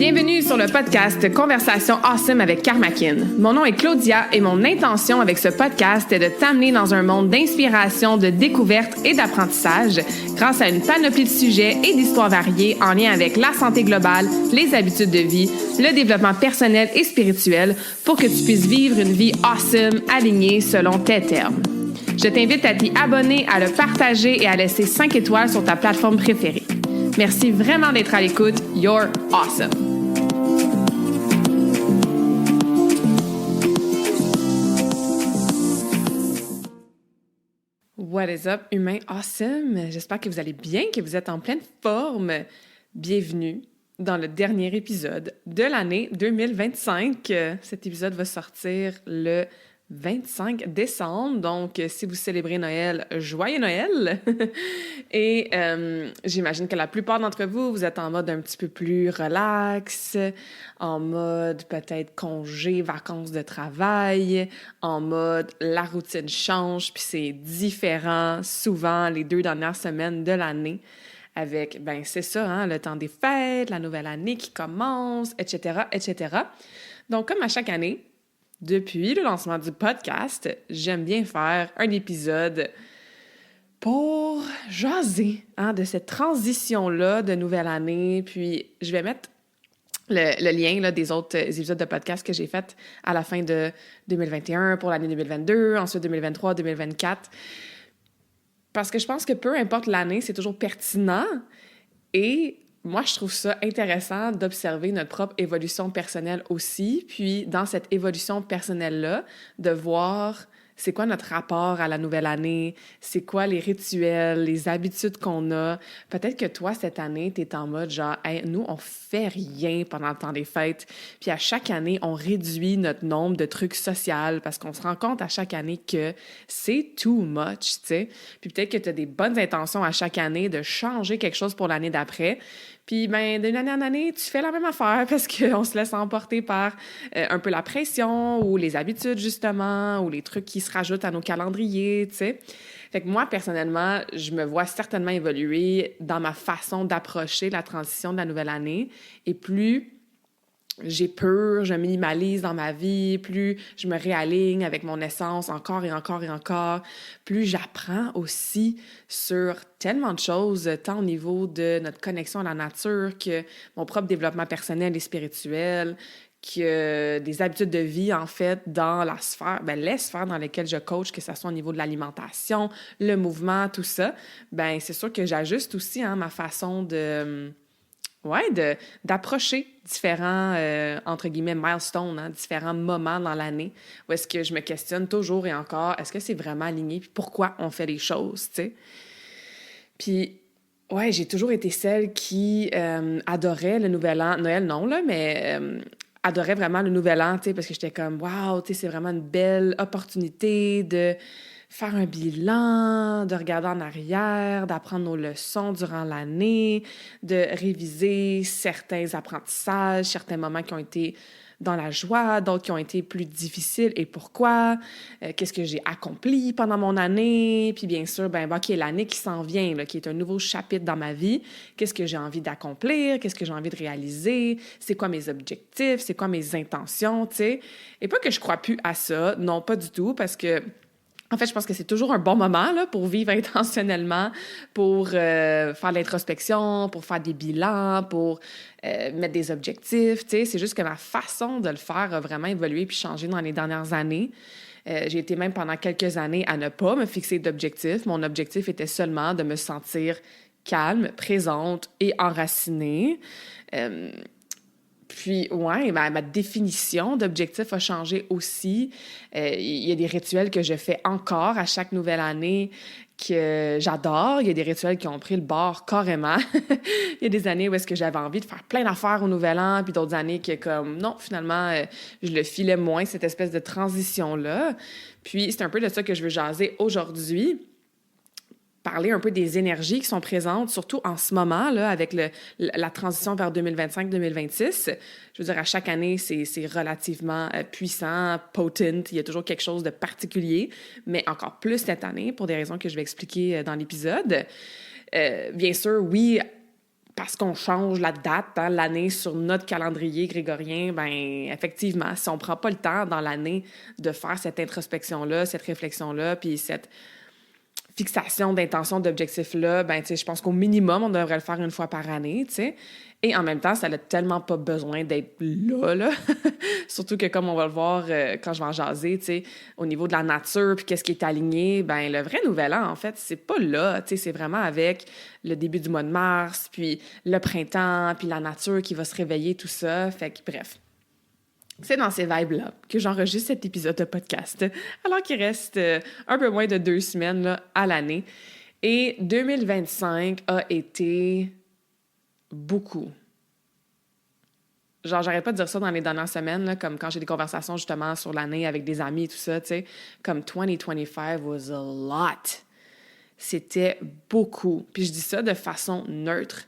Bienvenue sur le podcast Conversation Awesome avec Karmakin. Mon nom est Claudia et mon intention avec ce podcast est de t'amener dans un monde d'inspiration, de découverte et d'apprentissage grâce à une panoplie de sujets et d'histoires variées en lien avec la santé globale, les habitudes de vie, le développement personnel et spirituel pour que tu puisses vivre une vie awesome alignée selon tes termes. Je t'invite à t'y abonner, à le partager et à laisser 5 étoiles sur ta plateforme préférée. Merci vraiment d'être à l'écoute. You're awesome! What is up, humain awesome? J'espère que vous allez bien, que vous êtes en pleine forme. Bienvenue dans le dernier épisode de l'année 2025. Cet épisode va sortir le 25 décembre, donc si vous célébrez Noël, joyeux Noël! Et j'imagine que la plupart d'entre vous, vous êtes en mode un petit peu plus relax, en mode peut-être congé, vacances de travail, en mode la routine change, puis c'est différent souvent les 2 dernières semaines de l'année avec, ben c'est ça, hein, le temps des fêtes, la nouvelle année qui commence, etc., etc. Donc, comme à chaque année, depuis le lancement du podcast, j'aime bien faire un épisode pour jaser de cette transition-là de nouvelle année. Puis, je vais mettre le lien là, des autres épisodes de podcast que j'ai fait à la fin de 2021 pour l'année 2022, ensuite 2023, 2024. Parce que je pense que peu importe l'année, c'est toujours pertinent et moi, je trouve ça intéressant d'observer notre propre évolution personnelle aussi, puis dans cette évolution personnelle-là, de voir c'est quoi notre rapport à la nouvelle année, c'est quoi les rituels, les habitudes qu'on a. Peut-être que toi, cette année, t'es en mode genre, hey, nous, on fait rien pendant le temps des fêtes, puis à chaque année, on réduit notre nombre de trucs sociaux parce qu'on se rend compte à chaque année que c'est too much, tu sais. Puis peut-être que t'as des bonnes intentions à chaque année de changer quelque chose pour l'année d'après, puis, ben, d'une année en année, tu fais la même affaire parce qu'on se laisse emporter par un peu la pression ou les habitudes, justement, ou les trucs qui se rajoutent à nos calendriers, tu sais. Fait que moi, personnellement, je me vois certainement évoluer dans ma façon d'approcher la transition de la nouvelle année. Et plus j'épure, je minimalise dans ma vie, plus je me réaligne avec mon essence encore et encore et encore, plus j'apprends aussi sur tellement de choses, tant au niveau de notre connexion à la nature que mon propre développement personnel et spirituel, que des habitudes de vie, en fait, dans la sphère, les sphères dans lesquelles je coach, que ce soit au niveau de l'alimentation, le mouvement, tout ça, ben c'est sûr que j'ajuste aussi ma façon d'approcher différents, entre guillemets, milestones, différents moments dans l'année où est-ce que je me questionne toujours et encore, est-ce que c'est vraiment aligné, puis pourquoi on fait les choses, tu sais. Puis, ouais, j'ai toujours été celle qui adorait le Nouvel An, Noël non, là, mais adorait vraiment le Nouvel An, tu sais, parce que j'étais comme, wow, tu sais, c'est vraiment une belle opportunité de faire un bilan, de regarder en arrière, d'apprendre nos leçons durant l'année, de réviser certains apprentissages, certains moments qui ont été dans la joie, d'autres qui ont été plus difficiles et pourquoi, qu'est-ce que j'ai accompli pendant mon année, puis bien sûr, OK, l'année qui s'en vient, là, qui est un nouveau chapitre dans ma vie, qu'est-ce que j'ai envie d'accomplir, qu'est-ce que j'ai envie de réaliser, c'est quoi mes objectifs, c'est quoi mes intentions, tu sais. Et pas que je crois plus à ça, non, pas du tout, parce que en fait, je pense que c'est toujours un bon moment là, pour vivre intentionnellement, pour faire l'introspection, pour faire des bilans, pour mettre des objectifs. Tu sais, c'est juste que ma façon de le faire a vraiment évolué puis changé dans les dernières années. J'ai été même pendant quelques années à ne pas me fixer d'objectifs. Mon objectif était seulement de me sentir calme, présente et enracinée. Puis, ouais, ma définition d'objectif a changé aussi. Il y a des rituels que je fais encore à chaque nouvelle année que j'adore. Il y a des rituels qui ont pris le bord carrément. Il y a des années où est-ce que j'avais envie de faire plein d'affaires au Nouvel An, puis d'autres années que, comme, non, finalement, je le filais moins, cette espèce de transition-là. Puis, c'est un peu de ça que je veux jaser aujourd'hui. Parler un peu des énergies qui sont présentes, surtout en ce moment, là, avec la transition vers 2025-2026. Je veux dire, à chaque année, c'est relativement puissant, potent. Il y a toujours quelque chose de particulier, mais encore plus cette année, pour des raisons que je vais expliquer dans l'épisode. Bien sûr, oui, parce qu'on change la date, hein, l'année sur notre calendrier grégorien, ben effectivement, si on prend pas le temps dans l'année de faire cette introspection-là, cette réflexion-là, puis cette fixation d'intention, d'objectif-là, ben tu sais, je pense qu'au minimum, on devrait le faire une fois par année, tu sais. Et en même temps, ça n'a tellement pas besoin d'être là. Surtout que, comme on va le voir quand je vais en jaser, tu sais, au niveau de la nature, puis qu'est-ce qui est aligné, ben le vrai nouvel an, en fait, c'est pas là, tu sais, c'est vraiment avec le début du mois de mars, puis le printemps, puis la nature qui va se réveiller, tout ça. Fait que, bref, c'est dans ces vibes-là que j'enregistre cet épisode de podcast, alors qu'il reste un peu moins de 2 semaines là, à l'année. Et 2025 a été beaucoup. Genre, j'arrête pas de dire ça dans les dernières semaines, là, comme quand j'ai des conversations justement sur l'année avec des amis et tout ça, tu sais, comme 2025 was a lot. C'était beaucoup. Puis je dis ça de façon neutre.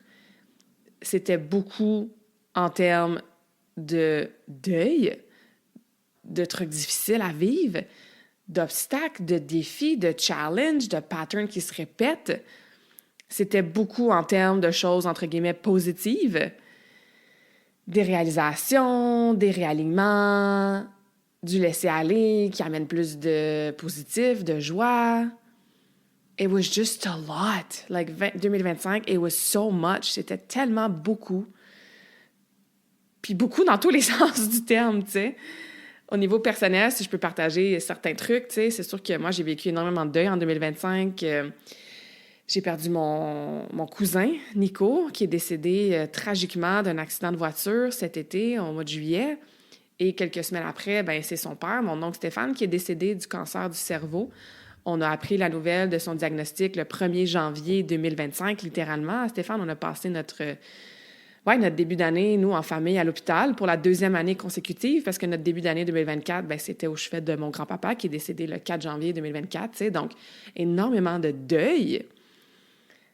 C'était beaucoup en termes de deuil, de trucs difficiles à vivre, d'obstacles, de défis, de challenges, de patterns qui se répètent. C'était beaucoup en termes de choses, entre guillemets, positives, des réalisations, des réalignements, du laisser-aller qui amène plus de positif, de joie. It was just a lot. Like 2025, it was so much. C'était tellement beaucoup. Puis beaucoup dans tous les sens du terme, tu sais. Au niveau personnel, si je peux partager certains trucs, tu sais, c'est sûr que moi, j'ai vécu énormément de deuil en 2025. J'ai perdu mon cousin, Nico, qui est décédé tragiquement d'un accident de voiture cet été, au mois de juillet. Et quelques semaines après, ben c'est son père, mon oncle Stéphane, qui est décédé du cancer du cerveau. On a appris la nouvelle de son diagnostic le 1er janvier 2025, littéralement. Stéphane, on a passé notre début d'année, nous, en famille, à l'hôpital pour la 2e année consécutive, parce que notre début d'année 2024, ben, c'était au chevet de mon grand-papa, qui est décédé le 4 janvier 2024, tu sais. Donc, énormément de deuil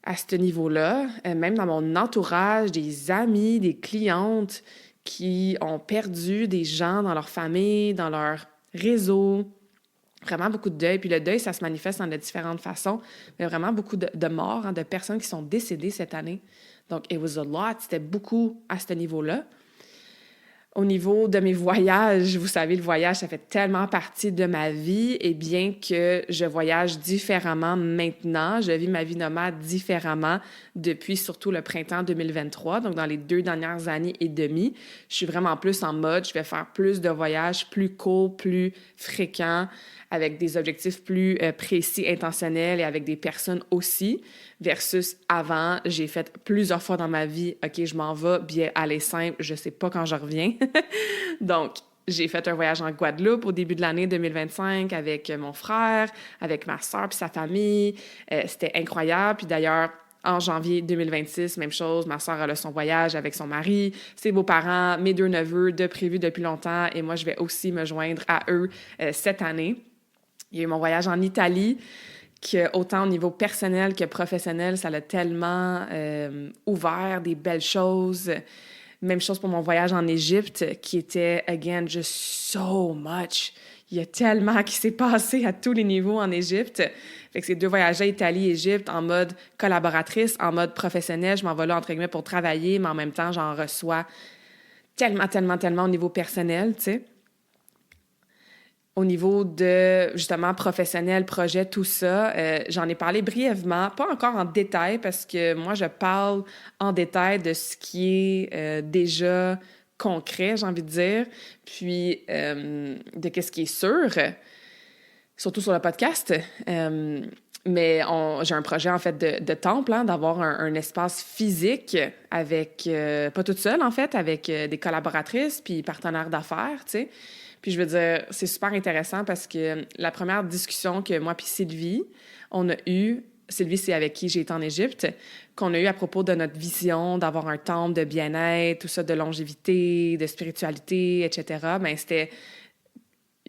à ce niveau-là, même dans mon entourage, des amis, des clientes qui ont perdu des gens dans leur famille, dans leur réseau. Vraiment beaucoup de deuil. Puis le deuil, ça se manifeste de différentes façons, mais vraiment beaucoup de morts, hein, de personnes qui sont décédées cette année. Donc, it was a lot. C'était beaucoup à ce niveau-là. Au niveau de mes voyages, vous savez, le voyage, ça fait tellement partie de ma vie. Et bien que je voyage différemment maintenant, je vis ma vie nomade différemment depuis surtout le printemps 2023. Donc, dans les 2 dernières années et demie, je suis vraiment plus en mode, je vais faire plus de voyages plus courts, plus fréquents, avec des objectifs plus précis, intentionnels et avec des personnes aussi, versus avant, j'ai fait plusieurs fois dans ma vie, OK, je m'en vais, bien aller simple, je sais pas quand je reviens. Donc, j'ai fait un voyage en Guadeloupe au début de l'année 2025 avec mon frère, avec ma soeur puis sa famille. C'était incroyable. Puis d'ailleurs, en janvier 2026, même chose, ma soeur a son voyage avec son mari, ses beaux-parents, mes 2 neveux de prévu depuis longtemps et moi, je vais aussi me joindre à eux cette année. Il y a eu mon voyage en Italie, que autant au niveau personnel que professionnel, ça l'a tellement ouvert des belles choses. Même chose pour mon voyage en Égypte, qui était, again, just so much. Il y a tellement qui s'est passé à tous les niveaux en Égypte. Fait que ces 2 voyages-là, Italie, Égypte, en mode collaboratrice, en mode professionnel. Je m'en vais là, entre guillemets, pour travailler, mais en même temps, j'en reçois tellement, tellement, tellement au niveau personnel, tu sais. Au niveau de, justement, professionnel, projet, tout ça, j'en ai parlé brièvement, pas encore en détail, parce que moi, je parle en détail de ce qui est déjà concret, j'ai envie de dire, puis de qu'est-ce qui est sûr, surtout sur le podcast. Mais j'ai un projet, en fait, de temple, hein, d'avoir un espace physique avec, pas toute seule, en fait, avec des collaboratrices puis partenaires d'affaires, tu sais. Puis je veux dire, c'est super intéressant parce que la première discussion que moi puis Sylvie, on a eue, Sylvie, c'est avec qui j'ai été en Égypte, qu'on a eu à propos de notre vision d'avoir un temple de bien-être, tout ça, de longévité, de spiritualité, etc. Bien, c'était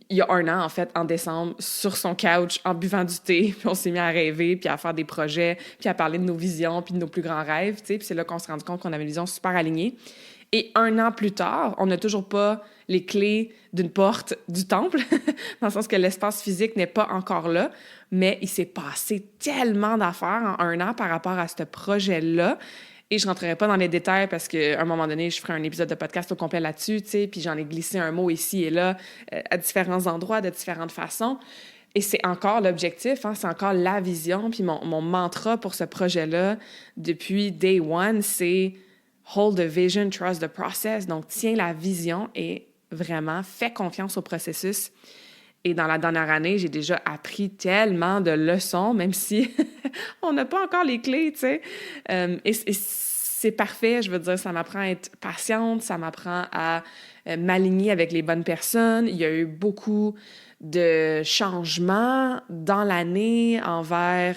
il y a 1 an, en fait, en décembre, sur son couch, en buvant du thé, puis on s'est mis à rêver, puis à faire des projets, puis à parler de nos visions, puis de nos plus grands rêves, tu sais, puis c'est là qu'on s'est rendu compte qu'on avait une vision super alignée. Et 1 an plus tard, on n'a toujours pas les clés d'une porte du temple, dans le sens que l'espace physique n'est pas encore là, mais il s'est passé tellement d'affaires en 1 an par rapport à ce projet-là. Et je rentrerai pas dans les détails parce qu'à un moment donné, je ferai un épisode de podcast au complet là-dessus, tu sais, puis j'en ai glissé un mot ici et là, à différents endroits, de différentes façons. Et c'est encore l'objectif, hein, c'est encore la vision. Puis mon mantra pour ce projet-là, depuis day one, c'est hold the vision, trust the process. Donc, tiens la vision et vraiment fais confiance au processus. Et dans la dernière année, j'ai déjà appris tellement de leçons, même si on n'a pas encore les clés, tu sais. Et c'est parfait, je veux dire, ça m'apprend à être patiente, ça m'apprend à m'aligner avec les bonnes personnes. Il y a eu beaucoup de changements dans l'année envers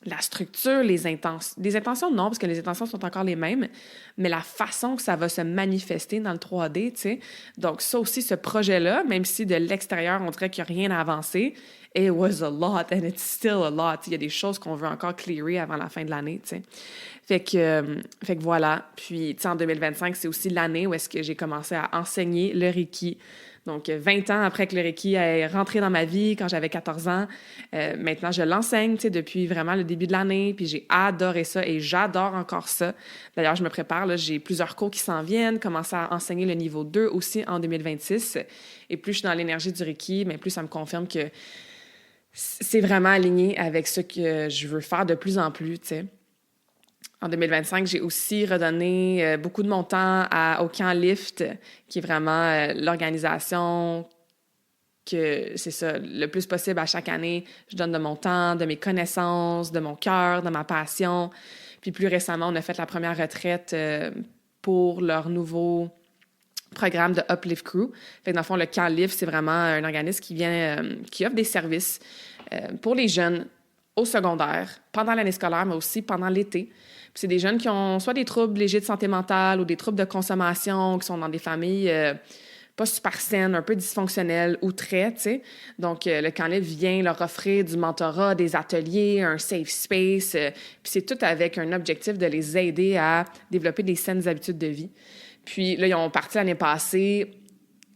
la structure, les intentions. Les intentions, non, parce que les intentions sont encore les mêmes, mais la façon que ça va se manifester dans le 3D, tu sais. Donc, ça aussi, ce projet-là, même si de l'extérieur, on dirait qu'il n'y a rien à avancer, it was a lot and it's still a lot. Il y a des choses qu'on veut encore clearer avant la fin de l'année, tu sais. Fait que voilà. Puis, tu sais, en 2025, c'est aussi l'année où est-ce que j'ai commencé à enseigner le Reiki. Donc, 20 ans après que le Reiki est rentré dans ma vie, quand j'avais 14 ans, maintenant, je l'enseigne, tu sais, depuis vraiment le début de l'année, puis j'ai adoré ça et j'adore encore ça. D'ailleurs, je me prépare, là, j'ai plusieurs cours qui s'en viennent, commencer à enseigner le niveau 2 aussi en 2026. Et plus je suis dans l'énergie du Reiki, mais plus ça me confirme que c'est vraiment aligné avec ce que je veux faire de plus en plus, tu sais. En 2025, j'ai aussi redonné beaucoup de mon temps au camp Lift, qui est vraiment l'organisation que, c'est ça, le plus possible à chaque année. Je donne de mon temps, de mes connaissances, de mon cœur, de ma passion. Puis plus récemment, on a fait la première retraite pour leur nouveau programme de Uplift Crew. Fait que dans le fond, le camp Lift, c'est vraiment un organisme qui offre des services pour les jeunes au secondaire, pendant l'année scolaire, mais aussi pendant l'été. Puis c'est des jeunes qui ont soit des troubles légers de santé mentale ou des troubles de consommation, qui sont dans des familles pas super saines, un peu dysfonctionnelles ou très, tu sais. Donc, le camp Lift vient leur offrir du mentorat, des ateliers, un safe space. Puis c'est tout avec un objectif de les aider à développer des saines habitudes de vie. Puis là, ils ont parti l'année passée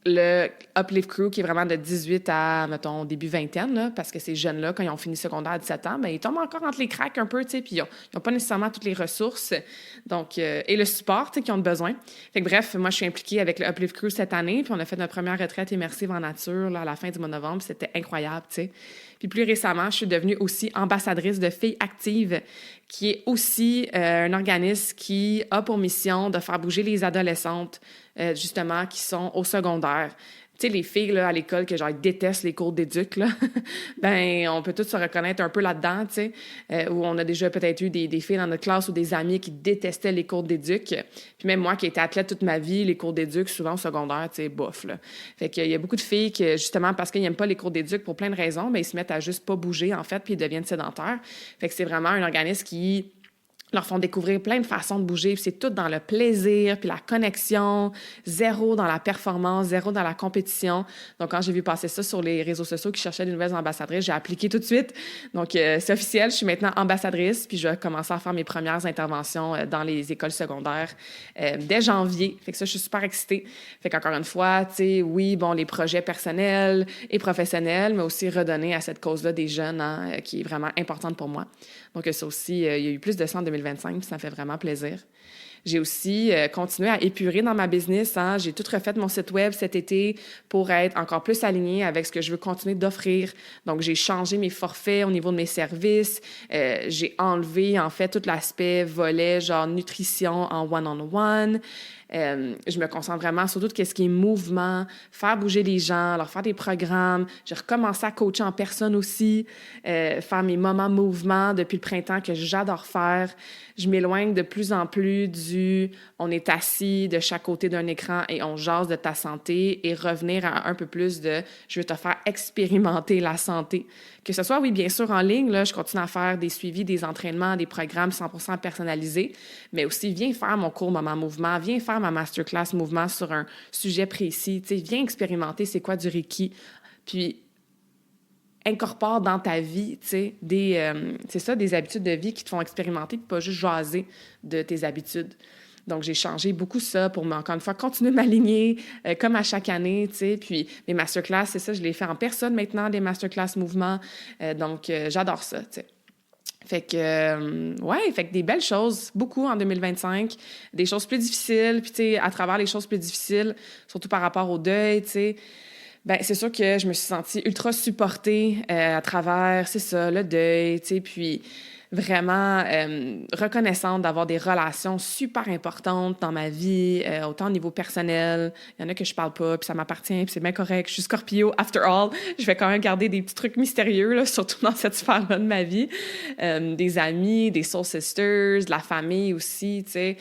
le Uplift Crew, qui est vraiment de 18 à, mettons, début vingtaine, là, parce que ces jeunes-là, quand ils ont fini secondaire à 17 ans, bien, ils tombent encore entre les cracks un peu, tu sais, puis ils n'ont pas nécessairement toutes les ressources donc, et le support, tu sais, qu'ils ont besoin. Fait que bref, moi, je suis impliquée avec le Uplift Crew cette année, puis on a fait notre première retraite immersive en nature là, à la fin du mois de novembre, c'était incroyable, tu sais. Puis plus récemment, je suis devenue aussi ambassadrice de Filles Actives, qui est aussi un organisme qui a pour mission de faire bouger les adolescentes, justement, qui sont au secondaire. Tu sais, les filles là, à l'école que genre ils détestent les cours d'éduc, là, ben on peut tous se reconnaître un peu là-dedans, tu sais, où on a déjà peut-être eu des filles dans notre classe ou des amis qui détestaient les cours d'éduc. Puis même moi qui ai été athlète toute ma vie, les cours d'éduc, souvent au secondaire, tu sais, bof, là. Fait qu'il y a beaucoup de filles qui, justement, parce qu'ils n'aiment pas les cours d'éduc pour plein de raisons, ben ils se mettent à juste pas bouger, en fait, puis ils deviennent sédentaires. Fait que c'est vraiment un organisme qui leur font découvrir plein de façons de bouger, puis c'est tout dans le plaisir, puis la connexion, zéro dans la performance, zéro dans la compétition. Donc, quand j'ai vu passer ça sur les réseaux sociaux qui cherchaient des nouvelles ambassadrices, j'ai appliqué tout de suite. Donc, c'est officiel, je suis maintenant ambassadrice, puis je vais commencer à faire mes premières interventions dans les écoles secondaires dès janvier. Fait que ça, je suis super excitée. Fait qu'encore une fois, tu sais, oui, bon, les projets personnels et professionnels, mais aussi redonner à cette cause-là des jeunes, hein, qui est vraiment importante pour moi. Donc, ça aussi, il y a eu plus de ça en 2025, puis ça me fait vraiment plaisir. J'ai aussi continué à épurer dans ma business. Hein. J'ai tout refait mon site web cet été pour être encore plus alignée avec ce que je veux continuer d'offrir. Donc, j'ai changé mes forfaits au niveau de mes services. J'ai enlevé, en fait, tout l'aspect volet, genre nutrition en one-on-one. Je me concentre vraiment sur tout ce qui est mouvement, faire bouger les gens, leur faire des programmes. J'ai recommencé à coacher en personne aussi, faire mes moments mouvement depuis le printemps que j'adore faire. Je m'éloigne de plus en plus du « on est assis de chaque côté d'un écran et on jase de ta santé » et revenir à un peu plus de « je veux te faire expérimenter la santé ». Que ce soit, oui, bien sûr, en ligne, là, je continue à faire des suivis, des entraînements, des programmes 100% personnalisés, mais aussi, viens faire mon cours Moment Mouvement, viens faire ma masterclass mouvement sur un sujet précis, tu sais, viens expérimenter c'est quoi du Reiki, puis incorpore dans ta vie, tu sais, c'est ça, des habitudes de vie qui te font expérimenter, puis pas juste jaser de tes habitudes. Donc, j'ai changé beaucoup ça pour, encore une fois, continuer de m'aligner comme à chaque année, tu sais. Puis, mes masterclass, c'est ça, je les fais en personne maintenant, des masterclass mouvements. Donc, j'adore ça, tu sais. Fait que des belles choses, beaucoup en 2025, des choses plus difficiles, puis tu sais, à travers les choses plus difficiles, surtout par rapport au deuil, tu sais, ben c'est sûr que je me suis sentie ultra supportée à travers, c'est ça, le deuil, tu sais, puis vraiment reconnaissante d'avoir des relations super importantes dans ma vie, autant au niveau personnel. Il y en a que je parle pas, puis ça m'appartient, puis c'est bien correct. Je suis Scorpio, after all. Je vais quand même garder des petits trucs mystérieux, là, surtout dans cette sphère-là de ma vie. Des amis, des soul sisters, de la famille aussi, tu sais.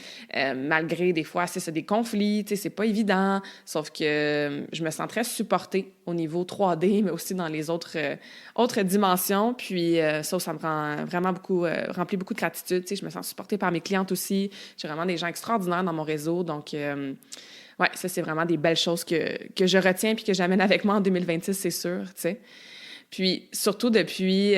Malgré des fois, c'est ça, des conflits, tu sais, c'est pas évident. Sauf que je me sens très supportée au niveau 3D, mais aussi dans les autres dimensions. Puis ça me rend vraiment beaucoup, remplit beaucoup de gratitude. Tu sais, je me sens supportée par mes clientes aussi. J'ai vraiment des gens extraordinaires dans mon réseau. Donc, ouais, ça, c'est vraiment des belles choses que je retiens puis que j'amène avec moi en 2026, c'est sûr, tu sais. Puis, surtout depuis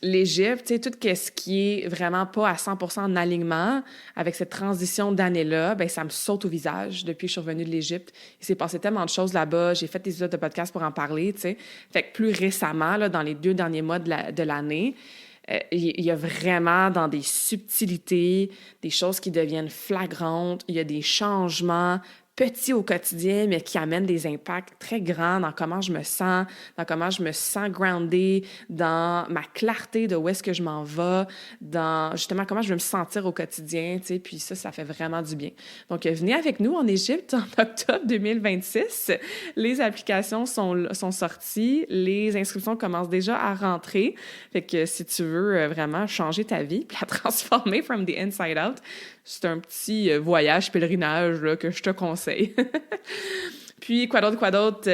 l'Égypte, tu sais, tout ce qui est vraiment pas à 100% en alignement avec cette transition d'année-là, ben ça me saute au visage depuis que je suis revenue de l'Égypte. Il s'est passé tellement de choses là-bas. J'ai fait des épisodes de podcast pour en parler, tu sais. Fait que plus récemment, là, dans les 2 derniers mois de l'année, il y a vraiment dans des subtilités, des choses qui deviennent flagrantes. Il y a des changements petits au quotidien, mais qui amènent des impacts très grands dans comment je me sens, dans comment je me sens groundée, dans ma clarté de où est-ce que je m'en vais, dans justement comment je veux me sentir au quotidien, tu sais, puis ça fait vraiment du bien. Donc, venez avec nous en Égypte en octobre 2026. Les applications sont sorties, les inscriptions commencent déjà à rentrer. Fait que si tu veux vraiment changer ta vie, puis la transformer from the inside out, c'est un petit voyage, pèlerinage là, que je te conseille. Puis, quoi d'autre?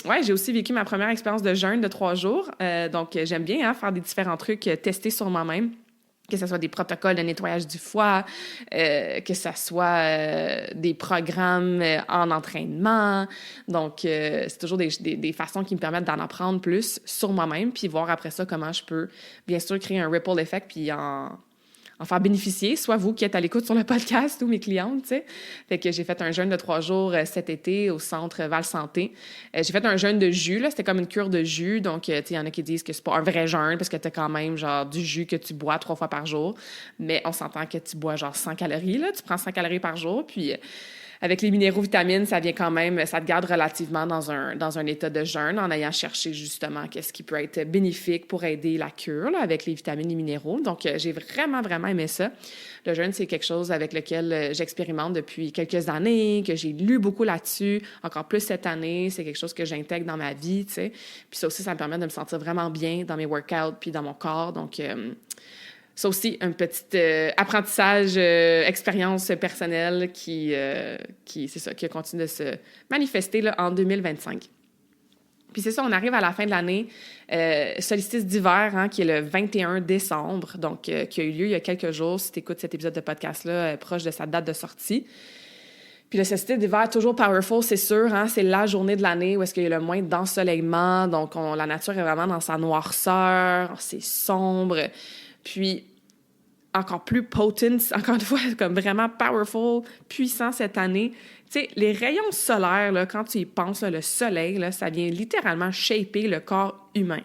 Ouais, j'ai aussi vécu ma première expérience de jeûne de 3 jours. Donc, j'aime bien faire des différents trucs, tester sur moi-même. Que ce soit des protocoles de nettoyage du foie, que ce soit des programmes en entraînement. Donc, c'est toujours des façons qui me permettent d'en apprendre plus sur moi-même, puis voir après ça comment je peux, bien sûr, créer un ripple effect, puis en faire bénéficier, soit vous qui êtes à l'écoute sur le podcast ou mes clientes, tu sais. Fait que j'ai fait un jeûne de 3 jours cet été au centre Val Santé. J'ai fait un jeûne de jus, là. C'était comme une cure de jus. Donc, tu sais, il y en a qui disent que c'est pas un vrai jeûne parce que t'as quand même, genre, du jus que tu bois 3 fois par jour. Mais on s'entend que tu bois, genre, 100 calories, là. Tu prends 100 calories par jour, puis avec les minéraux, vitamines, ça vient quand même, ça te garde relativement dans un état de jeûne en ayant cherché justement qu'est-ce qui peut être bénéfique pour aider la cure là, avec les vitamines et les minéraux. Donc, j'ai vraiment, vraiment aimé ça. Le jeûne, c'est quelque chose avec lequel j'expérimente depuis quelques années, que j'ai lu beaucoup là-dessus. Encore plus cette année, c'est quelque chose que j'intègre dans ma vie, tu sais. Puis ça aussi, ça me permet de me sentir vraiment bien dans mes workouts puis dans mon corps. Donc, ça aussi, un petit apprentissage, expérience personnelle qui c'est ça, qui continue de se manifester là, en 2025. Puis c'est ça, on arrive à la fin de l'année, solstice d'hiver, qui est le 21 décembre, donc qui a eu lieu il y a quelques jours, si tu écoutes cet épisode de podcast-là, proche de sa date de sortie. Puis le solstice d'hiver, toujours powerful, c'est sûr, c'est la journée de l'année où est-ce qu'il y a le moins d'ensoleillement, donc la nature est vraiment dans sa noirceur, c'est sombre. Puis, encore plus potent, encore une fois, comme vraiment powerful, puissant cette année. Tu sais, les rayons solaires, là, quand tu y penses, là, le soleil, là, ça vient littéralement shaper le corps humain.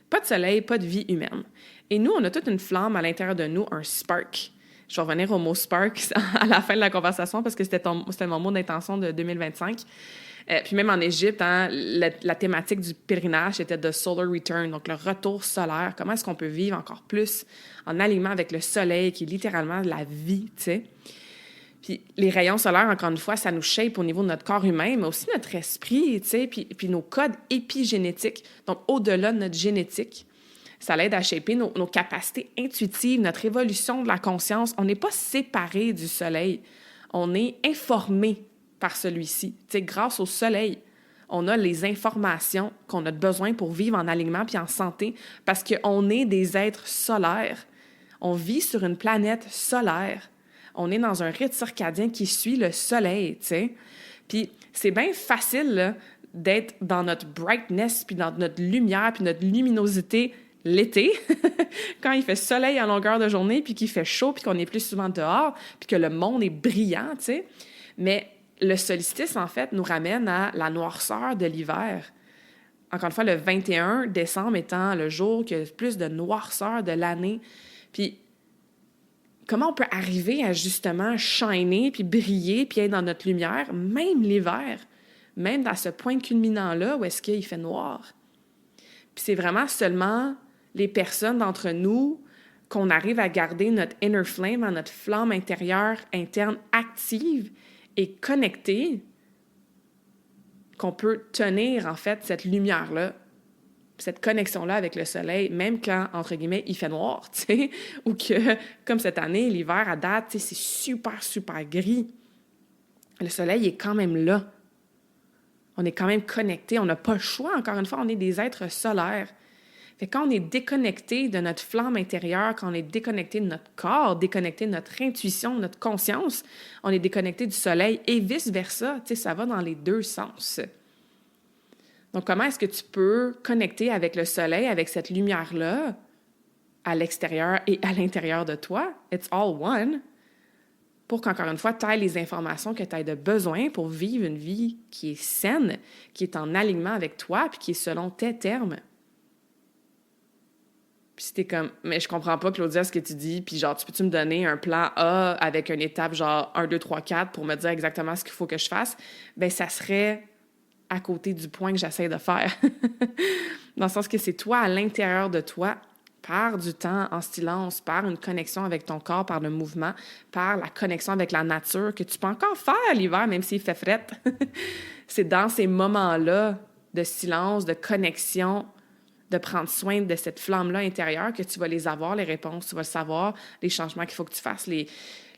Pas de soleil, pas de vie humaine. Et nous, on a toute une flamme à l'intérieur de nous, un spark. Je vais revenir au mot spark à la fin de la conversation parce que c'était mon mot d'intention de 2025. Puis même en Égypte, la thématique du pèlerinage était de solar return, donc le retour solaire. Comment est-ce qu'on peut vivre encore plus en alignement avec le soleil, qui est littéralement la vie, tu sais. Puis les rayons solaires, encore une fois, ça nous shape au niveau de notre corps humain, mais aussi notre esprit, tu sais, puis nos codes épigénétiques, donc au-delà de notre génétique. Ça l'aide à shaper nos capacités intuitives, notre évolution de la conscience. On n'est pas séparés du soleil. On est informés par celui-ci. Tu sais, grâce au soleil, on a les informations qu'on a besoin pour vivre en alignement puis en santé parce qu'on est des êtres solaires. On vit sur une planète solaire. On est dans un rythme circadien qui suit le soleil, tu sais. Puis c'est bien facile là, d'être dans notre brightness puis dans notre lumière puis notre luminosité l'été, quand il fait soleil en longueur de journée puis qu'il fait chaud puis qu'on est plus souvent dehors puis que le monde est brillant, tu sais. Mais le solstice, en fait, nous ramène à la noirceur de l'hiver. encore une fois, le 21 décembre étant le jour qui a le plus de noirceur de l'année. Puis, comment on peut arriver à justement shiner, puis briller, puis être dans notre lumière, même l'hiver, même dans ce point culminant-là où est-ce qu'il fait noir. Puis c'est vraiment seulement les personnes d'entre nous qu'on arrive à garder notre inner flame, notre flamme intérieure, interne active et connectée, qu'on peut tenir, en fait, cette lumière-là, cette connexion-là avec le soleil, même quand, entre guillemets, il fait noir, tu sais, ou que, comme cette année, l'hiver, à date, tu sais, c'est super, super gris. Le soleil est quand même là. On est quand même connecté. On n'a pas le choix, encore une fois, on est des êtres solaires. Fait que quand on est déconnecté de notre flamme intérieure, quand on est déconnecté de notre corps, déconnecté de notre intuition, de notre conscience, on est déconnecté du soleil et vice-versa. Tu sais, ça va dans les deux sens. Donc, comment est-ce que tu peux connecter avec le soleil, avec cette lumière-là, à l'extérieur et à l'intérieur de toi? It's all one. Pour qu'encore une fois, tu aies les informations que tu as de besoin pour vivre une vie qui est saine, qui est en alignement avec toi, puis qui est selon tes termes. Puis si t'es comme, mais je comprends pas, Claudia, ce que tu dis, puis genre, tu peux-tu me donner un plan A avec une étape genre 1, 2, 3, 4 pour me dire exactement ce qu'il faut que je fasse? Bien, ça serait à côté du point que j'essaie de faire. Dans le sens que c'est toi, à l'intérieur de toi, par du temps en silence, par une connexion avec ton corps, par le mouvement, par la connexion avec la nature, que tu peux encore faire l'hiver, même s'il fait fret. C'est dans ces moments-là de silence, de connexion, de prendre soin de cette flamme-là intérieure que tu vas les avoir, les réponses, tu vas le savoir, les changements qu'il faut que tu fasses,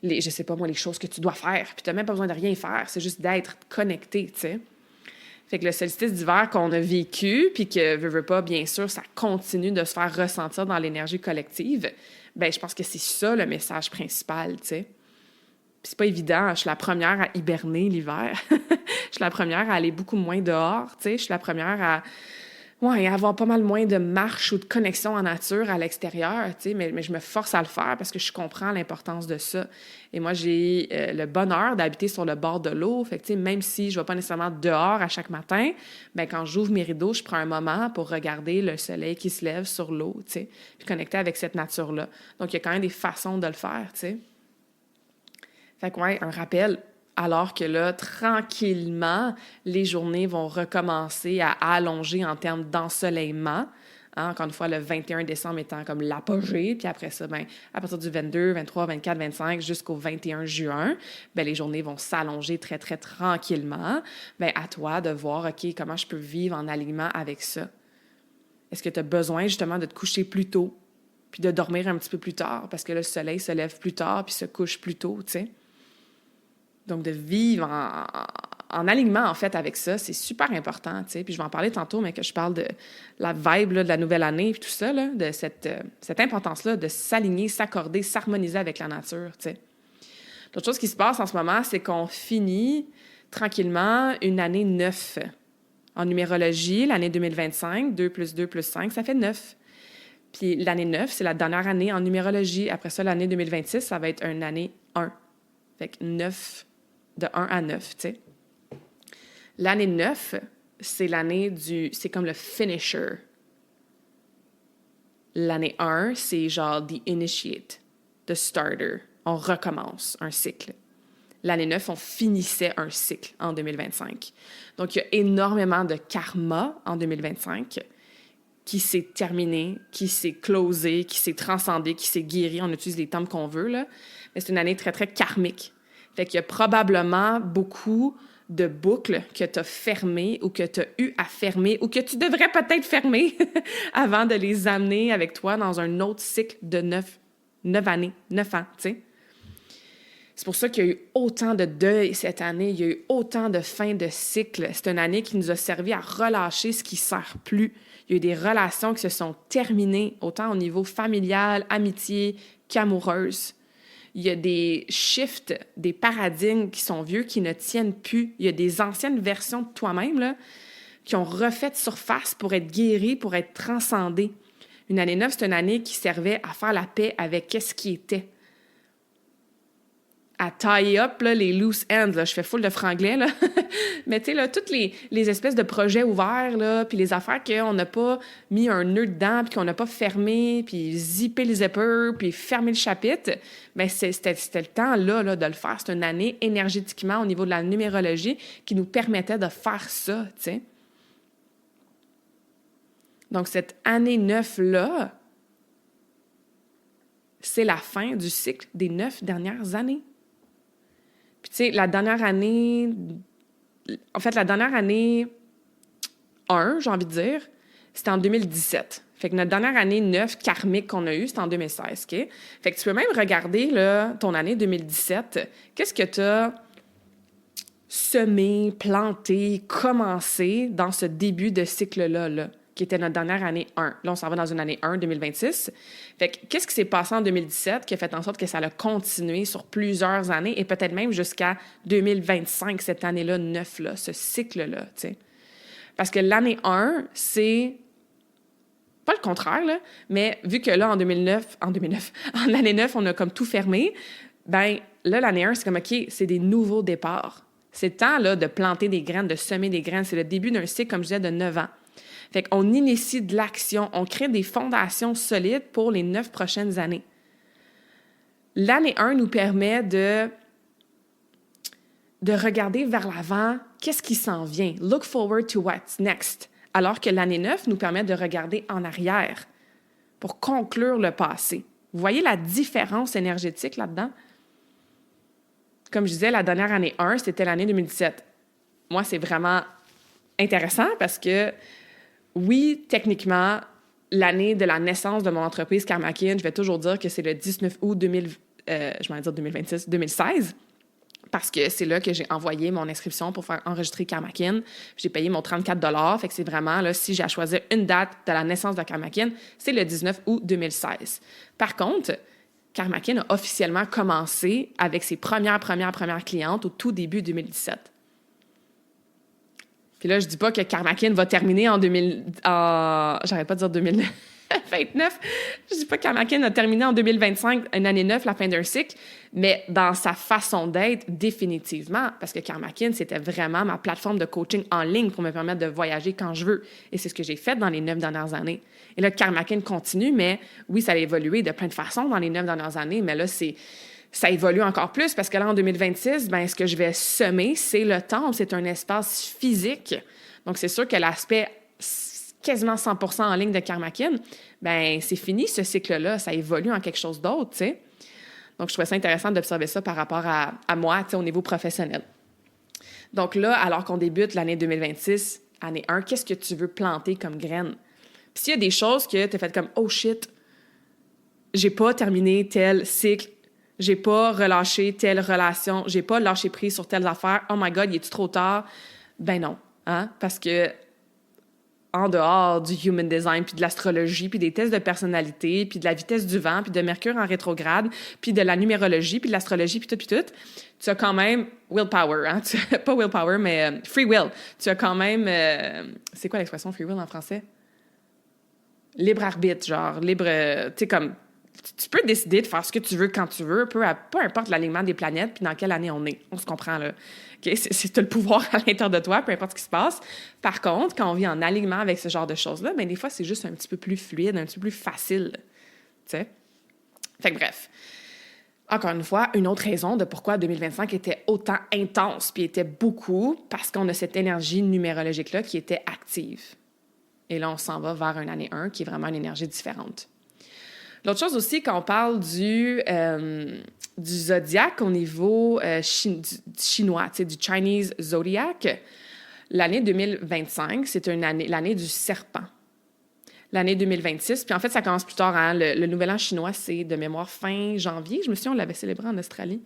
je sais pas moi, les choses que tu dois faire. Puis tu n'as même pas besoin de rien faire, c'est juste d'être connecté, tu sais. Fait que le solstice d'hiver qu'on a vécu, puis que, veux pas, bien sûr, ça continue de se faire ressentir dans l'énergie collective, bien, je pense que c'est ça le message principal, tu sais. Puis c'est pas évident, je suis la première à hiberner l'hiver. Je suis la première à aller beaucoup moins dehors, tu sais. Je suis la première à avoir pas mal moins de marche ou de connexion en nature à l'extérieur, tu sais, mais je me force à le faire parce que je comprends l'importance de ça. Et moi, j'ai le bonheur d'habiter sur le bord de l'eau. Fait que, tu sais, même si je ne vais pas nécessairement dehors à chaque matin, bien, quand j'ouvre mes rideaux, je prends un moment pour regarder le soleil qui se lève sur l'eau, tu sais, puis connecter avec cette nature-là. Donc, il y a quand même des façons de le faire, tu sais. Fait que, un rappel. Alors que là, tranquillement, les journées vont recommencer à allonger en termes d'ensoleillement. Hein, encore une fois, le 21 décembre étant comme l'apogée. Puis après ça, bien, à partir du 22, 23, 24, 25 jusqu'au 21 juin, bien, les journées vont s'allonger très, très tranquillement. Bien, à toi de voir, OK, comment je peux vivre en alignement avec ça. Est-ce que tu as besoin justement de te coucher plus tôt puis de dormir un petit peu plus tard parce que le soleil se lève plus tard puis se couche plus tôt, tu sais? Donc, de vivre en alignement, en fait, avec ça, c'est super important, tu sais. Puis je vais en parler tantôt, mais que je parle de la vibe là, de la nouvelle année, puis tout ça, là, de cette importance-là de s'aligner, s'accorder, s'harmoniser avec la nature, tu sais. L'autre chose qui se passe en ce moment, c'est qu'on finit tranquillement une année 9. En numérologie, l'année 2025, 2 plus 2 plus 5, ça fait 9. Puis l'année 9, c'est la dernière année en numérologie. Après ça, l'année 2026, ça va être une année 1. Fait que 9, de 1 à 9, tu sais. L'année 9, c'est c'est comme le finisher. L'année 1, c'est genre the initiate, the starter. On recommence un cycle. L'année 9, on finissait un cycle en 2025. Donc, il y a énormément de karma en 2025 qui s'est terminé, qui s'est closé, qui s'est transcendé, qui s'est guéri. On utilise les termes qu'on veut, là. Mais c'est une année très, très karmique. Fait qu'il y a probablement beaucoup de boucles que tu as fermées ou que tu as eu à fermer ou que tu devrais peut-être fermer avant de les amener avec toi dans un autre cycle de 9 années, 9 ans, tu sais. C'est pour ça qu'il y a eu autant de deuil cette année, il y a eu autant de fins de cycle. C'est une année qui nous a servi à relâcher ce qui ne sert plus. Il y a eu des relations qui se sont terminées, autant au niveau familial, amitié qu'amoureuse. Il y a des shifts, des paradigmes qui sont vieux, qui ne tiennent plus. Il y a des anciennes versions de toi-même là, qui ont refait surface pour être guéries, pour être transcendées. Une année 9, c'est une année qui servait à faire la paix avec ce qui était. à tie up là, les loose ends. Là. Je fais full de franglais, là. Mais tu sais, là, toutes les espèces de projets ouverts, là, puis les affaires qu'on n'a pas mis un nœud dedans, puis qu'on n'a pas fermé, puis zippé le zipper, puis fermé le chapitre, bien, c'était le temps, là, de le faire. C'est une année énergétiquement au niveau de la numérologie qui nous permettait de faire ça, tu sais. Donc, cette année 9-là, c'est la fin du cycle des 9 dernières années. Puis, tu sais, la dernière année 1, j'ai envie de dire, c'était en 2017. Fait que notre dernière année 9 karmique qu'on a eue, c'était en 2016, OK? Fait que tu peux même regarder, là, ton année 2017. Qu'est-ce que tu as semé, planté, commencé dans ce début de cycle-là, là, qui était notre dernière année 1. Là, on s'en va dans une année 1, 2026. Fait que qu'est-ce qui s'est passé en 2017 qui a fait en sorte que ça a continué sur plusieurs années et peut-être même jusqu'à 2025, cette année-là, 9-là, ce cycle-là, tu sais? Parce que l'année 1, c'est pas le contraire, là, mais vu que là, en l'année 9, on a comme tout fermé, ben là, l'année 1, c'est comme, OK, c'est des nouveaux départs. C'est le temps, là, de planter des graines, de semer des graines. C'est le début d'un cycle, comme je disais, de 9 ans. Fait qu'on initie de l'action, on crée des fondations solides pour les 9 prochaines années. L'année 1 nous permet de regarder vers l'avant, qu'est-ce qui s'en vient? Look forward to what's next. Alors que l'année 9 nous permet de regarder en arrière pour conclure le passé. Vous voyez la différence énergétique là-dedans? Comme je disais, la dernière année 1, c'était l'année 2017. Moi, c'est vraiment intéressant parce que, oui, techniquement, l'année de la naissance de mon entreprise Karmakin, je vais toujours dire que c'est le 19 août 2016, parce que c'est là que j'ai envoyé mon inscription pour faire enregistrer Karmakin. J'ai payé mon 34 $. Fait que c'est vraiment, là, si j'ai à choisir une date de la naissance de Karmakin, c'est le 19 août 2016. Par contre, Karmakin a officiellement commencé avec ses premières clientes au tout début 2017. Puis là, je dis pas que Karmakin va terminer j'arrête pas de dire 2029. Je dis pas que Karmakin a terminé en 2025, une année 9, la fin d'un cycle, mais dans sa façon d'être, définitivement, parce que Karmakin, c'était vraiment ma plateforme de coaching en ligne pour me permettre de voyager quand je veux. Et c'est ce que j'ai fait dans les 9 dernières années. Et là, Karmakin continue, mais oui, ça a évolué de plein de façons dans les 9 dernières années, mais là, ça évolue encore plus parce que là, en 2026, ben, ce que je vais semer, c'est le temple. C'est un espace physique. Donc, c'est sûr que l'aspect quasiment 100% en ligne de Karmakin, ben c'est fini ce cycle-là. Ça évolue en quelque chose d'autre, tu sais. Donc, je trouvais ça intéressant d'observer ça par rapport à moi, tu sais, au niveau professionnel. Donc là, alors qu'on débute l'année 2026, année 1, qu'est-ce que tu veux planter comme graine? Puis s'il y a des choses que tu as faites comme « Oh shit, j'ai pas terminé tel cycle, j'ai pas relâché telle relation, j'ai pas lâché prise sur telle affaire. Oh my God, il est-tu trop tard? » Ben non, hein? Parce que en dehors du human design, puis de l'astrologie, puis des tests de personnalité, puis de la vitesse du vent, puis de Mercure en rétrograde, puis de la numérologie, puis de l'astrologie, puis tout, tu as quand même willpower, hein? Pas willpower, mais free will. Tu as quand même... c'est quoi l'expression free will en français? Libre arbitre, genre, libre... tu sais, comme... Tu peux décider de faire ce que tu veux quand tu veux, peu importe l'alignement des planètes puis dans quelle année on est. On se comprend, là. Okay? C'est le pouvoir à l'intérieur de toi, peu importe ce qui se passe. Par contre, quand on vit en alignement avec ce genre de choses-là, bien, des fois, c'est juste un petit peu plus fluide, un petit peu plus facile. Tu sais? Fait que bref. Encore une fois, une autre raison de pourquoi 2025 était autant intense puis était beaucoup, parce qu'on a cette énergie numérologique-là qui était active. Et là, on s'en va vers une année 1 qui est vraiment une énergie différente. L'autre chose aussi, quand on parle du zodiaque au niveau chinois, du Chinese Zodiac, l'année 2025, c'est l'année du serpent. L'année 2026, puis en fait, ça commence plus tard. Hein, le nouvel an chinois, c'est de mémoire fin janvier. Je me souviens, on l'avait célébré en Australie.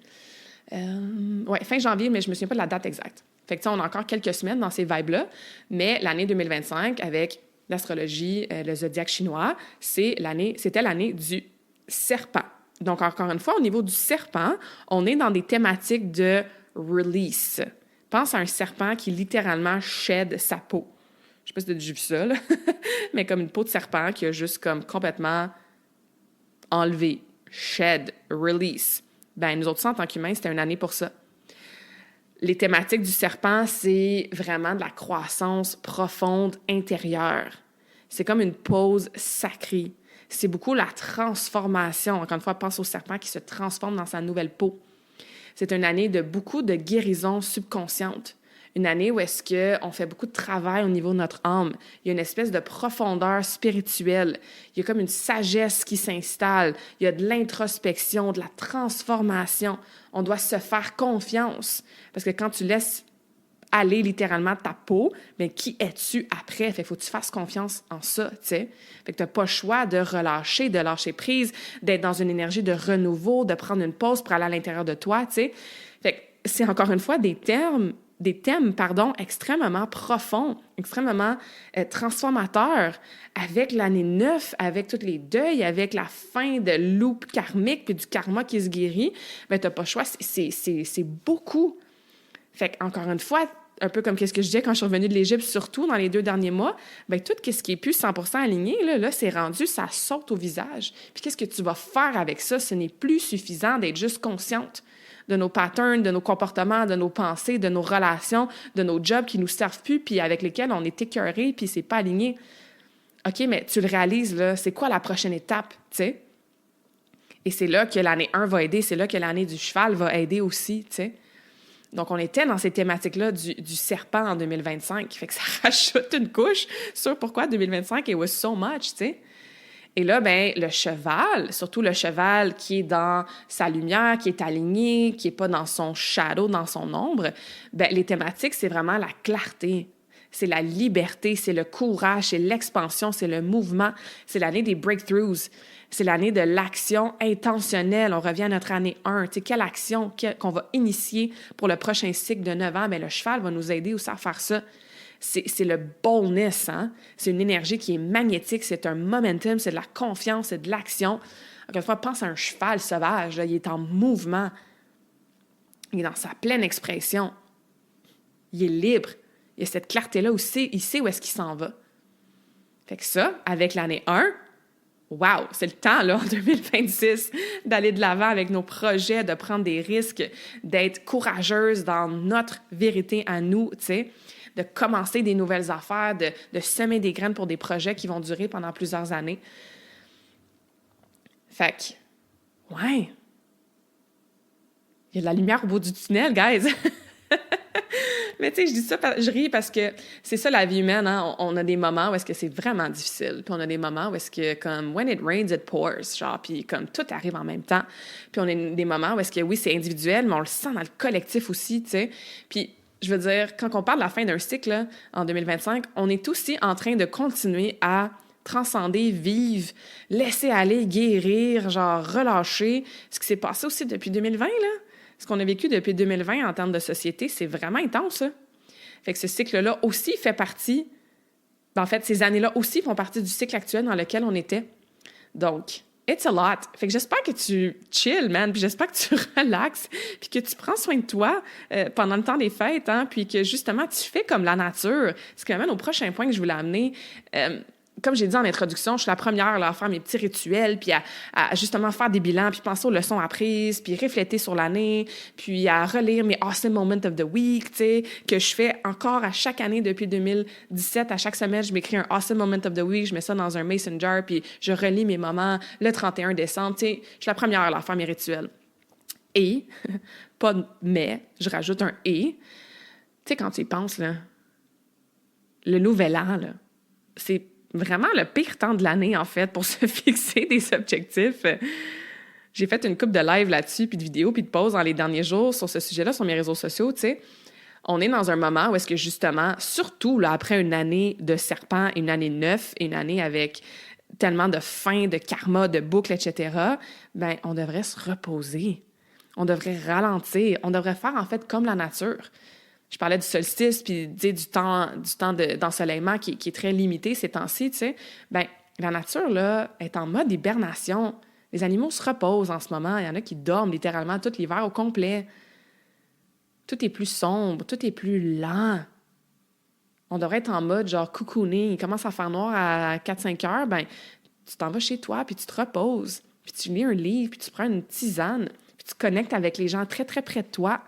Oui, fin janvier, mais je me souviens pas de la date exacte. Fait que on a encore quelques semaines dans ces vibes-là, mais l'année 2025, avec l'astrologie, le zodiaque chinois, c'était l'année du serpent. Donc, encore une fois, au niveau du serpent, on est dans des thématiques de release. Pense à un serpent qui littéralement shed sa peau. Je sais pas si tu as déjà vu ça, là. Mais comme une peau de serpent qui a juste comme complètement enlevé, shed, release. Ben nous autres, en tant qu'humains, c'était une année pour ça. Les thématiques du serpent, c'est vraiment de la croissance profonde intérieure. C'est comme une pause sacrée. C'est beaucoup la transformation. Encore une fois, pense au serpent qui se transforme dans sa nouvelle peau. C'est une année de beaucoup de guérison subconsciente. Une année où est-ce qu'on fait beaucoup de travail au niveau de notre âme. Il y a une espèce de profondeur spirituelle. Il y a comme une sagesse qui s'installe. Il y a de l'introspection, de la transformation. On doit se faire confiance. Parce que quand tu laisses aller littéralement ta peau, bien, qui es-tu après? Fait qu'il faut que tu fasses confiance en ça, tu sais. Fait que tu n'as pas le choix de relâcher, de lâcher prise, d'être dans une énergie de renouveau, de prendre une pause pour aller à l'intérieur de toi, tu sais. Fait que c'est encore une fois des thèmes, extrêmement profonds, extrêmement transformateurs, avec l'année 9, avec tous les deuils, avec la fin de loop karmique, puis du karma qui se guérit, bien, t'as pas le choix, c'est beaucoup. Fait qu'encore une fois, un peu comme qu'est-ce que je disais quand je suis revenue de l'Égypte, surtout dans les 2 derniers mois, bien, tout ce qui est plus 100% aligné, là, c'est rendu, ça saute au visage. Puis qu'est-ce que tu vas faire avec ça? Ce n'est plus suffisant d'être juste consciente de nos patterns, de nos comportements, de nos pensées, de nos relations, de nos jobs qui nous servent plus, puis avec lesquels on est écœuré, puis c'est pas aligné. OK, mais tu le réalises, là, c'est quoi la prochaine étape, tu sais? Et c'est là que l'année 1 va aider, c'est là que l'année du cheval va aider aussi, tu sais. Donc, on était dans ces thématiques-là du serpent en 2025. Fait que ça rajoute une couche sur pourquoi 2025, it was so much, tu sais. Et là, ben le cheval, surtout le cheval qui est dans sa lumière, qui est aligné, qui n'est pas dans son shadow, dans son ombre, ben les thématiques, c'est vraiment la clarté. C'est la liberté, c'est le courage, c'est l'expansion, c'est le mouvement. C'est l'année des breakthroughs. C'est l'année de l'action intentionnelle. On revient à notre année 1. Tu sais, quelle action qu'on va initier pour le prochain cycle de 9 ans? Bien, le cheval va nous aider aussi à faire ça. C'est le boldness, hein? C'est une énergie qui est magnétique, c'est un momentum, c'est de la confiance, c'est de l'action. Encore une fois, pense à un cheval sauvage, là, il est en mouvement. Il est dans sa pleine expression. Il est libre. Il y a cette clarté-là aussi, il sait où est-ce qu'il s'en va. Fait que ça, avec l'année 1, wow, c'est le temps, là, en 2026, d'aller de l'avant avec nos projets, de prendre des risques, d'être courageuse dans notre vérité à nous, tu sais, de commencer des nouvelles affaires, de semer des graines pour des projets qui vont durer pendant plusieurs années. Fait que, ouais, il y a de la lumière au bout du tunnel, guys! Mais tu sais, je dis ça, je ris parce que c'est ça la vie humaine, hein? On a des moments où est-ce que c'est vraiment difficile, puis on a des moments où est-ce que, comme, when it rains, it pours, genre, puis comme tout arrive en même temps. Puis on a des moments où est-ce que, oui, c'est individuel, mais on le sent dans le collectif aussi, tu sais. Puis, je veux dire, quand on parle de la fin d'un cycle, là, en 2025, on est aussi en train de continuer à transcender, vivre, laisser aller, guérir, genre, relâcher. Ce qui s'est passé aussi depuis 2020, là. Ce qu'on a vécu depuis 2020 en termes de société, c'est vraiment intense, ça. Fait que ce cycle-là aussi fait partie... En fait, ces années-là aussi font partie du cycle actuel dans lequel on était. Donc, it's a lot. Fait que j'espère que tu chill, man, puis j'espère que tu relaxes, puis que tu prends soin de toi pendant le temps des fêtes, hein, puis que, justement, tu fais comme la nature. Ce qui m'amène au prochain point que je voulais amener. Comme j'ai dit en introduction, je suis la première là, à faire mes petits rituels, puis à justement faire des bilans, puis penser aux leçons apprises, puis réfléchir sur l'année, puis à relire mes awesome moments of the week, tu sais, que je fais encore à chaque année depuis 2017. À chaque semaine, je m'écris un awesome moment of the week, je mets ça dans un mason jar, puis je relis mes moments le 31 décembre. Tu sais, je suis la première là, à faire mes rituels. Et, pas mais, je rajoute un et. Tu sais, quand tu y penses, là, le nouvel an, là, c'est vraiment le pire temps de l'année, en fait, pour se fixer des objectifs. J'ai fait une couple de live là-dessus, puis de vidéos, puis de pauses dans les derniers jours sur ce sujet-là, sur mes réseaux sociaux, tu sais. On est dans un moment où est-ce que, justement, surtout là, après une année de serpent, une année 9, une année avec tellement de fin, de karma, de boucles, etc., bien, on devrait se reposer. On devrait ralentir. On devrait faire, en fait, comme la nature. Je parlais du solstice, puis du temps d'ensoleillement qui est très limité ces temps-ci, tu sais. Bien, la nature, là, est en mode hibernation. Les animaux se reposent en ce moment. Il y en a qui dorment littéralement tout l'hiver au complet. Tout est plus sombre, tout est plus lent. On devrait être en mode genre cocooning. Il commence à faire noir à 4-5 heures, bien, tu t'en vas chez toi, puis tu te reposes, puis tu lis un livre, puis tu prends une tisane, puis tu connectes avec les gens très, très près de toi,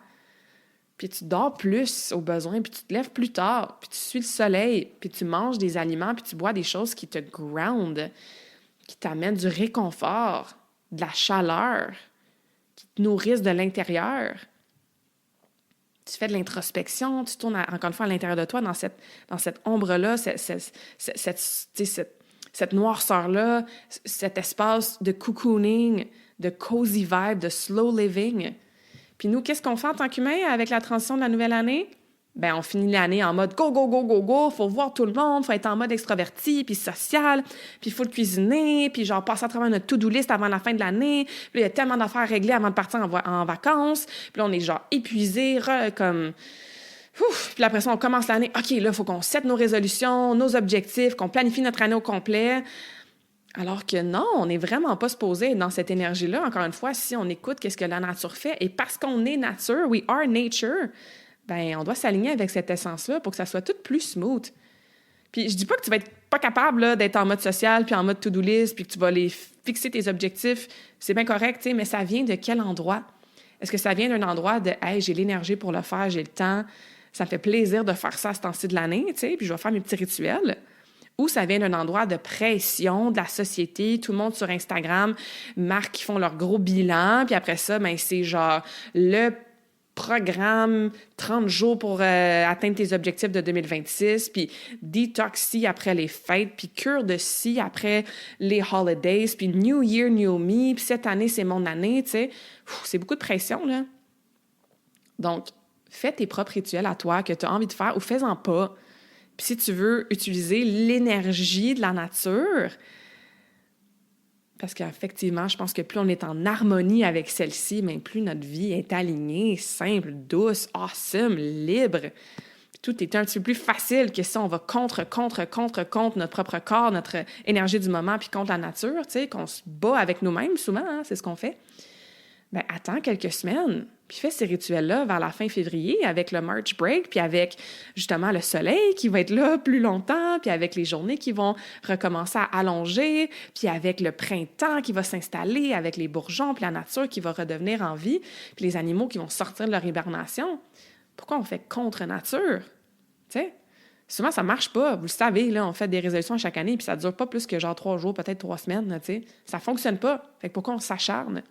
puis tu dors plus au besoin, puis tu te lèves plus tard, puis tu suis le soleil, puis tu manges des aliments, puis tu bois des choses qui te ground, qui t'amènent du réconfort, de la chaleur, qui te nourrissent de l'intérieur. Tu fais de l'introspection, tu tournes encore une fois à l'intérieur de toi, dans cette ombre-là, cette noirceur-là, cet espace de cocooning, de cozy vibe, de slow living. Puis nous, qu'est-ce qu'on fait en tant qu'humains avec la transition de la nouvelle année? Ben, on finit l'année en mode go, go, go, go, go, faut voir tout le monde, faut être en mode extraverti, puis social, puis il faut le cuisiner, puis genre passer à travers notre to-do list avant la fin de l'année, puis il y a tellement d'affaires à régler avant de partir en vacances, puis là, on est genre épuisé, comme... Ouf, puis après ça, on commence l'année, OK, là, il faut qu'on sette nos résolutions, nos objectifs, qu'on planifie notre année au complet. Alors que non, on n'est vraiment pas supposé être dans cette énergie-là. Encore une fois, si on écoute qu'est-ce que la nature fait, et parce qu'on est nature, we are nature, ben on doit s'aligner avec cette essence-là pour que ça soit tout plus smooth. Puis je dis pas que tu vas être pas capable là, d'être en mode social, puis en mode to-do list, puis que tu vas les fixer tes objectifs. C'est bien correct, mais ça vient de quel endroit? Est-ce que ça vient d'un endroit de « Hey, j'ai l'énergie pour le faire, j'ai le temps, ça me fait plaisir de faire ça à ce temps-ci de l'année, puis je vais faire mes petits rituels », ou ça vient d'un endroit de pression de la société, tout le monde sur Instagram, marques qui font leur gros bilan, puis après ça, ben c'est genre le programme 30 jours pour atteindre tes objectifs de 2026, puis detox après les fêtes, puis cure de ci après les holidays, puis New Year, New Me, puis cette année, c'est mon année, tu sais. C'est beaucoup de pression, là. Donc, fais tes propres rituels à toi que tu as envie de faire ou fais-en pas. Puis si tu veux utiliser l'énergie de la nature, parce qu'effectivement, je pense que plus on est en harmonie avec celle-ci, mais plus notre vie est alignée, simple, douce, awesome, libre. Tout est un petit peu plus facile que si on va contre notre propre corps, notre énergie du moment, puis contre la nature, tu sais, qu'on se bat avec nous-mêmes souvent, hein, c'est ce qu'on fait. Bien, attends quelques semaines, puis fais ces rituels-là vers la fin février avec le March break, puis avec justement le soleil qui va être là plus longtemps, puis avec les journées qui vont recommencer à allonger, puis avec le printemps qui va s'installer, avec les bourgeons, puis la nature qui va redevenir en vie, puis les animaux qui vont sortir de leur hibernation. Pourquoi on fait contre nature? Tu sais? Souvent, ça marche pas. Vous le savez, là, on fait des résolutions à chaque année, puis ça dure pas plus que genre 3 jours, peut-être 3 semaines, tu sais. Ça fonctionne pas. Fait que pourquoi on s'acharne?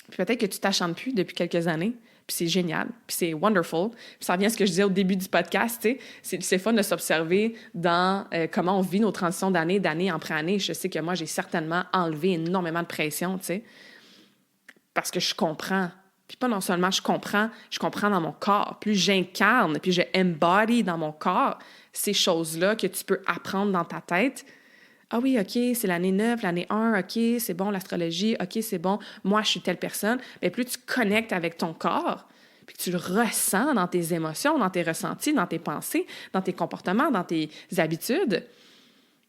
Puis peut-être que tu t'acharnes plus depuis quelques années, puis c'est génial, puis c'est wonderful. Puis ça revient à ce que je disais au début du podcast, tu sais, c'est fun de s'observer dans comment on vit nos transitions d'année après année. Je sais que moi, j'ai certainement enlevé énormément de pression, tu sais, parce que je comprends. Puis pas non seulement je comprends dans mon corps. Plus j'incarne, puis je embody dans mon corps ces choses-là que tu peux apprendre dans ta tête. Ah oui, OK, c'est l'année 9, l'année 1, OK, c'est bon, l'astrologie, OK, c'est bon, moi, je suis telle personne. Bien, plus tu connectes avec ton corps, puis que tu le ressens dans tes émotions, dans tes ressentis, dans tes pensées, dans tes comportements, dans tes habitudes,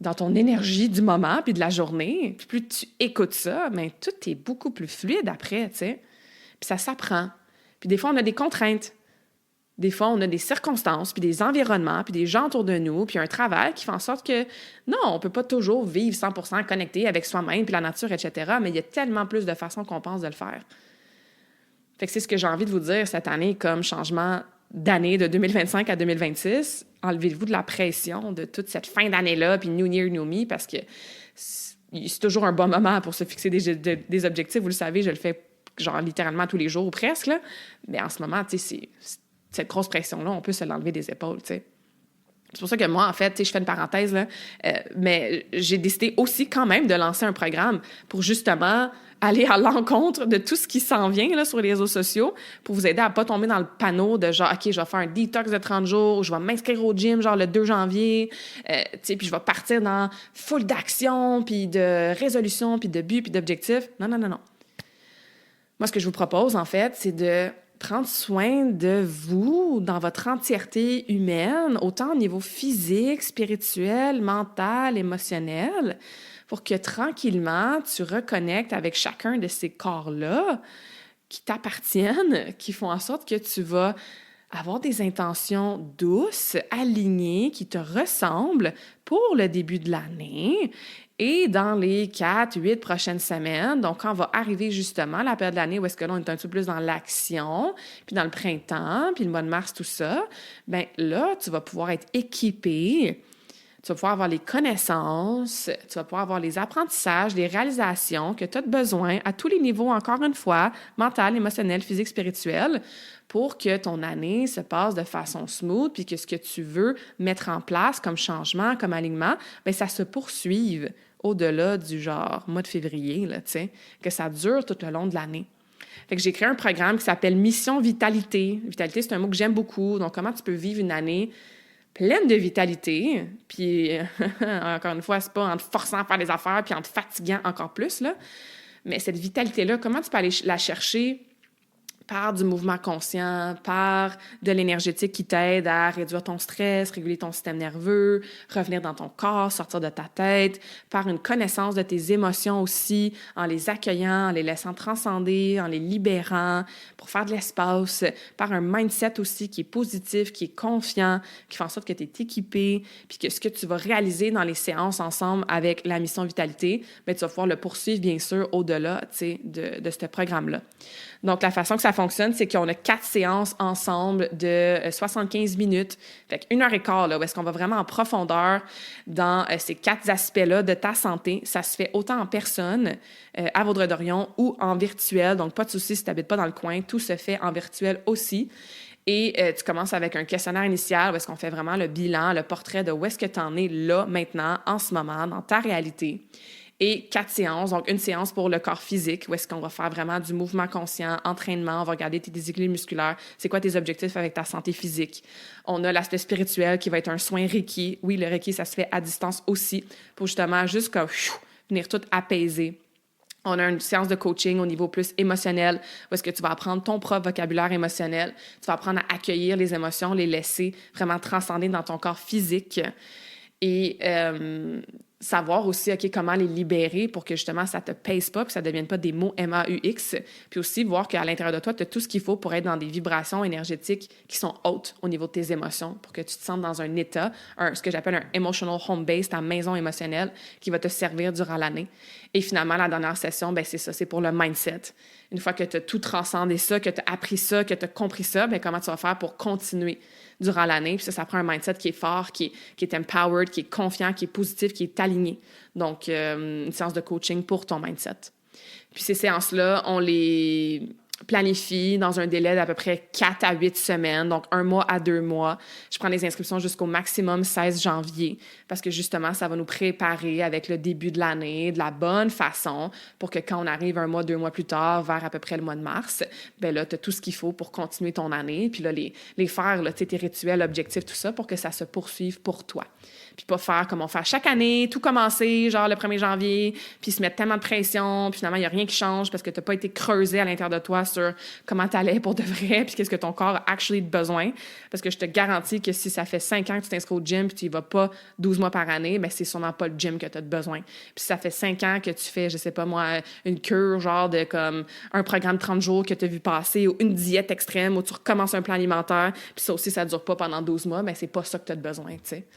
dans ton énergie du moment puis de la journée, puis plus tu écoutes ça, bien, tout est beaucoup plus fluide après, tu sais. Puis ça s'apprend. Puis des fois, on a des contraintes. Des fois, on a des circonstances, puis des environnements, puis des gens autour de nous, puis un travail qui fait en sorte que, non, on peut pas toujours vivre 100% connecté avec soi-même, puis la nature, etc., mais il y a tellement plus de façons qu'on pense de le faire. Fait que c'est ce que j'ai envie de vous dire cette année comme changement d'année de 2025 à 2026. Enlevez-vous de la pression de toute cette fin d'année-là, puis New Year, New Me, parce que c'est toujours un bon moment pour se fixer des objectifs. Vous le savez, je le fais genre littéralement tous les jours ou presque, là. Mais en ce moment, tu sais, cette grosse pression-là, on peut se l'enlever des épaules, tu sais. C'est pour ça que moi, en fait, tu sais, je fais une parenthèse, là, mais j'ai décidé aussi quand même de lancer un programme pour justement aller à l'encontre de tout ce qui s'en vient là, sur les réseaux sociaux pour vous aider à pas tomber dans le panneau de genre, OK, je vais faire un detox de 30 jours, je vais m'inscrire au gym genre le 2 janvier, tu sais, puis je vais partir dans full d'action, puis de résolution, puis de but, puis d'objectifs. Non. Moi, ce que je vous propose, en fait, c'est de prendre soin de vous dans votre entièreté humaine, autant au niveau physique, spirituel, mental, émotionnel, pour que tranquillement, tu reconnectes avec chacun de ces corps-là qui t'appartiennent, qui font en sorte que tu vas avoir des intentions douces, alignées, qui te ressemblent pour le début de l'année et dans les 4, 8 prochaines semaines. Donc, quand va arriver justement la période de l'année où est-ce que là, on est un petit peu plus dans l'action, puis dans le printemps, puis le mois de mars, tout ça, bien là, tu vas pouvoir être équipé. Tu vas pouvoir avoir les connaissances, tu vas pouvoir avoir les apprentissages, les réalisations que tu as besoin à tous les niveaux, encore une fois, mental, émotionnel, physique, spirituel, pour que ton année se passe de façon smooth, puis que ce que tu veux mettre en place comme changement, comme alignement, bien, ça se poursuive au-delà du genre mois de février, là, tu sais, que ça dure tout le long de l'année. Fait que j'ai créé un programme qui s'appelle Mission Vitalité. Vitalité, c'est un mot que j'aime beaucoup. Donc, comment tu peux vivre une année pleine de vitalité, puis encore une fois, c'est pas en te forçant à faire des affaires puis en te fatiguant encore plus, là. Mais cette vitalité-là, comment tu peux aller la chercher par du mouvement conscient, par de l'énergétique qui t'aide à réduire ton stress, réguler ton système nerveux, revenir dans ton corps, sortir de ta tête, par une connaissance de tes émotions aussi, en les accueillant, en les laissant transcender, en les libérant, pour faire de l'espace, par un mindset aussi qui est positif, qui est confiant, qui fait en sorte que tu es équipé, puis que ce que tu vas réaliser dans les séances ensemble avec la mission Vitalité, bien, tu vas pouvoir le poursuivre, bien sûr, au-delà, tu sais, de ce programme-là. Donc, la façon que ça fonctionne, c'est qu'on a 4 séances ensemble de 75 minutes. Fait qu'1 heure et quart, là, où est-ce qu'on va vraiment en profondeur dans ces 4 aspects-là de ta santé. Ça se fait autant en personne, à Vaudreuil-Dorion, ou en virtuel. Donc, pas de souci si tu n'habites pas dans le coin. Tout se fait en virtuel aussi. Et tu commences avec un questionnaire initial où est-ce qu'on fait vraiment le bilan, le portrait de où est-ce que tu en es là, maintenant, en ce moment, dans ta réalité. Et 4 séances, donc une séance pour le corps physique, où est-ce qu'on va faire vraiment du mouvement conscient, entraînement, on va regarder tes déséquilibres musculaires, c'est quoi tes objectifs avec ta santé physique. On a l'aspect spirituel qui va être un soin Reiki. Oui, le Reiki, ça se fait à distance aussi, pour justement juste comme venir tout apaiser. On a une séance de coaching au niveau plus émotionnel, où est-ce que tu vas apprendre ton propre vocabulaire émotionnel, tu vas apprendre à accueillir les émotions, les laisser vraiment transcender dans ton corps physique. Et savoir aussi, OK, comment les libérer pour que justement ça te pèse pas, que ça ne devienne pas des mots MAUX. Puis aussi voir qu'à l'intérieur de toi, tu as tout ce qu'il faut pour être dans des vibrations énergétiques qui sont hautes au niveau de tes émotions, pour que tu te sentes dans un état, ce que j'appelle un emotional home base, ta maison émotionnelle qui va te servir durant l'année. Et finalement, la dernière session, bien, c'est ça, c'est pour le mindset. Une fois que tu as tout transcendé ça, que tu as appris ça, que tu as compris ça, bien, comment tu vas faire pour continuer durant l'année. Puis ça prend un mindset qui est fort, qui est empowered, qui est confiant, qui est positif, qui est aligné. Donc, une séance de coaching pour ton mindset. Puis ces séances-là, on les planifie dans un délai d'à peu près 4 à 8 semaines, donc 1 mois à 2 mois. Je prends les inscriptions jusqu'au maximum 16 janvier parce que justement, ça va nous préparer avec le début de l'année de la bonne façon pour que quand on arrive 1 mois, 2 mois plus tard, vers à peu près le mois de mars, bien là, tu as tout ce qu'il faut pour continuer ton année. Puis là, les faire, là, tes rituels, objectifs, tout ça, pour que ça se poursuive pour toi. Puis pas faire comme on fait chaque année, tout commencer, genre le 1er janvier, puis se mettre tellement de pression, puis finalement, il n'y a rien qui change parce que tu n'as pas été creusé à l'intérieur de toi sur comment tu allais pour de vrai, puis qu'est-ce que ton corps a actually besoin. Parce que je te garantis que si ça fait 5 ans que tu t'inscris au gym, puis tu n'y vas pas 12 mois par année, bien, c'est sûrement pas le gym que tu as besoin. Puis si ça fait 5 ans que tu fais, je sais pas moi, une cure, genre de comme un programme de 30 jours que tu as vu passer, ou une diète extrême, où tu recommences un plan alimentaire, puis ça aussi, ça dure pas pendant 12 mois, bien, c'est pas ça que tu as besoin, tu sais.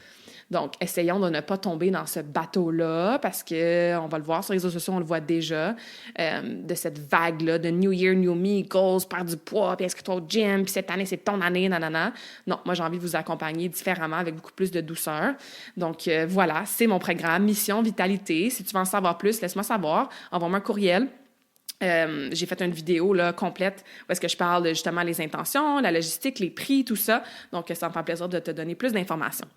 Donc, essayons de ne pas tomber dans ce bateau-là parce qu'on va le voir sur les réseaux sociaux, on le voit déjà, de cette vague-là de New Year, New Me, goals, perdre du poids, puis inscris-toi au gym, puis cette année, c'est ton année, nanana. Non, moi, j'ai envie de vous accompagner différemment avec beaucoup plus de douceur. Donc, voilà, c'est mon programme Mission Vitalité. Si tu veux en savoir plus, laisse-moi savoir. Envoie-moi un courriel. J'ai fait une vidéo là, complète où est-ce que je parle de justement les intentions, la logistique, les prix, tout ça. Donc, ça me fait plaisir de te donner plus d'informations.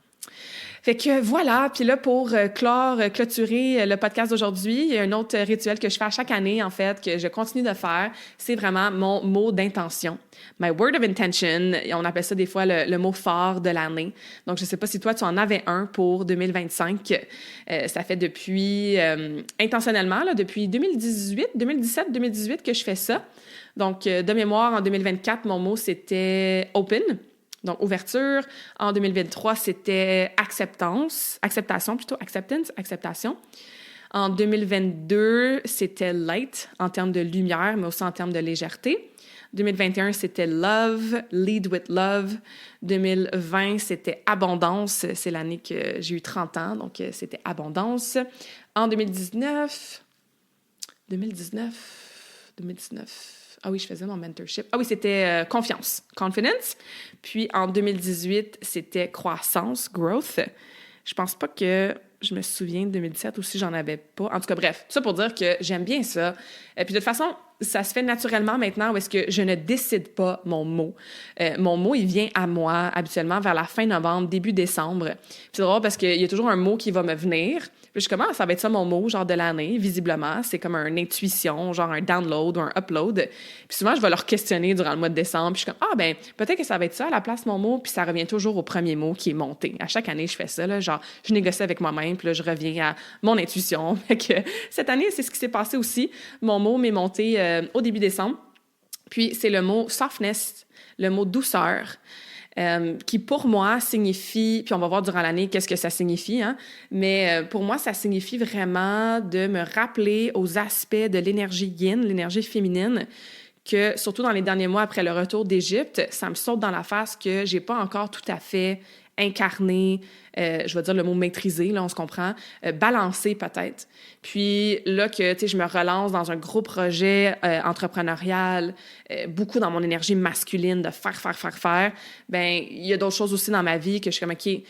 Fait que voilà, puis là, pour clôturer le podcast d'aujourd'hui, il y a un autre rituel que je fais à chaque année, en fait, que je continue de faire, c'est vraiment mon mot d'intention. My word of intention, on appelle ça des fois le mot fort de l'année. Donc, je sais pas si toi, tu en avais un pour 2025. Ça fait depuis, intentionnellement, là, depuis 2017-2018 que je fais ça. Donc, de mémoire, en 2024, mon mot, c'était « open ». Donc, ouverture. En 2023, c'était acceptance. En 2022, c'était light en termes de lumière, mais aussi en termes de légèreté. 2021, c'était Love, Lead with Love. 2020, c'était Abondance. C'est l'année que j'ai eu 30 ans, donc c'était Abondance. En 2019... Ah oui, je faisais mon mentorship. Ah oui, c'était Confiance, Confidence. Puis en 2018, c'était Croissance, Growth. Je pense pas que je me souviens de 2017 ou si j'en avais pas. En tout cas, bref, ça pour dire que j'aime bien ça. Puis de toute façon, ça se fait naturellement maintenant où est-ce que je ne décide pas mon mot. Mon mot, il vient à moi habituellement vers la fin novembre, début décembre. Puis c'est drôle parce qu'il y a toujours un mot qui va me venir. Puis je commence, ça va être ça mon mot, genre de l'année, visiblement. C'est comme une intuition, genre un download ou un upload. Puis souvent, je vais leur questionner durant le mois de décembre. Puis je suis comme, ah ben, peut-être que ça va être ça à la place de mon mot. Puis ça revient toujours au premier mot qui est monté. À chaque année, je fais ça, là, genre, je négocie avec moi-même, puis là, je reviens à mon intuition. Fait que cette année, c'est ce qui s'est passé aussi. Mon mot m'est monté au début décembre. Puis c'est le mot softness, le mot douceur. Qui pour moi signifie, puis on va voir durant l'année qu'est-ce que ça signifie, hein, mais pour moi, ça signifie vraiment de me rappeler aux aspects de l'énergie yin, l'énergie féminine, que surtout dans les derniers mois après le retour d'Égypte, ça me saute dans la face que j'ai pas encore tout à fait incarné, je vais dire le mot maîtriser, là, on se comprend, balancer peut-être. Puis là que, tu sais, je me relance dans un gros projet entrepreneurial, beaucoup dans mon énergie masculine de faire, ben il y a d'autres choses aussi dans ma vie que je suis comme, OK, il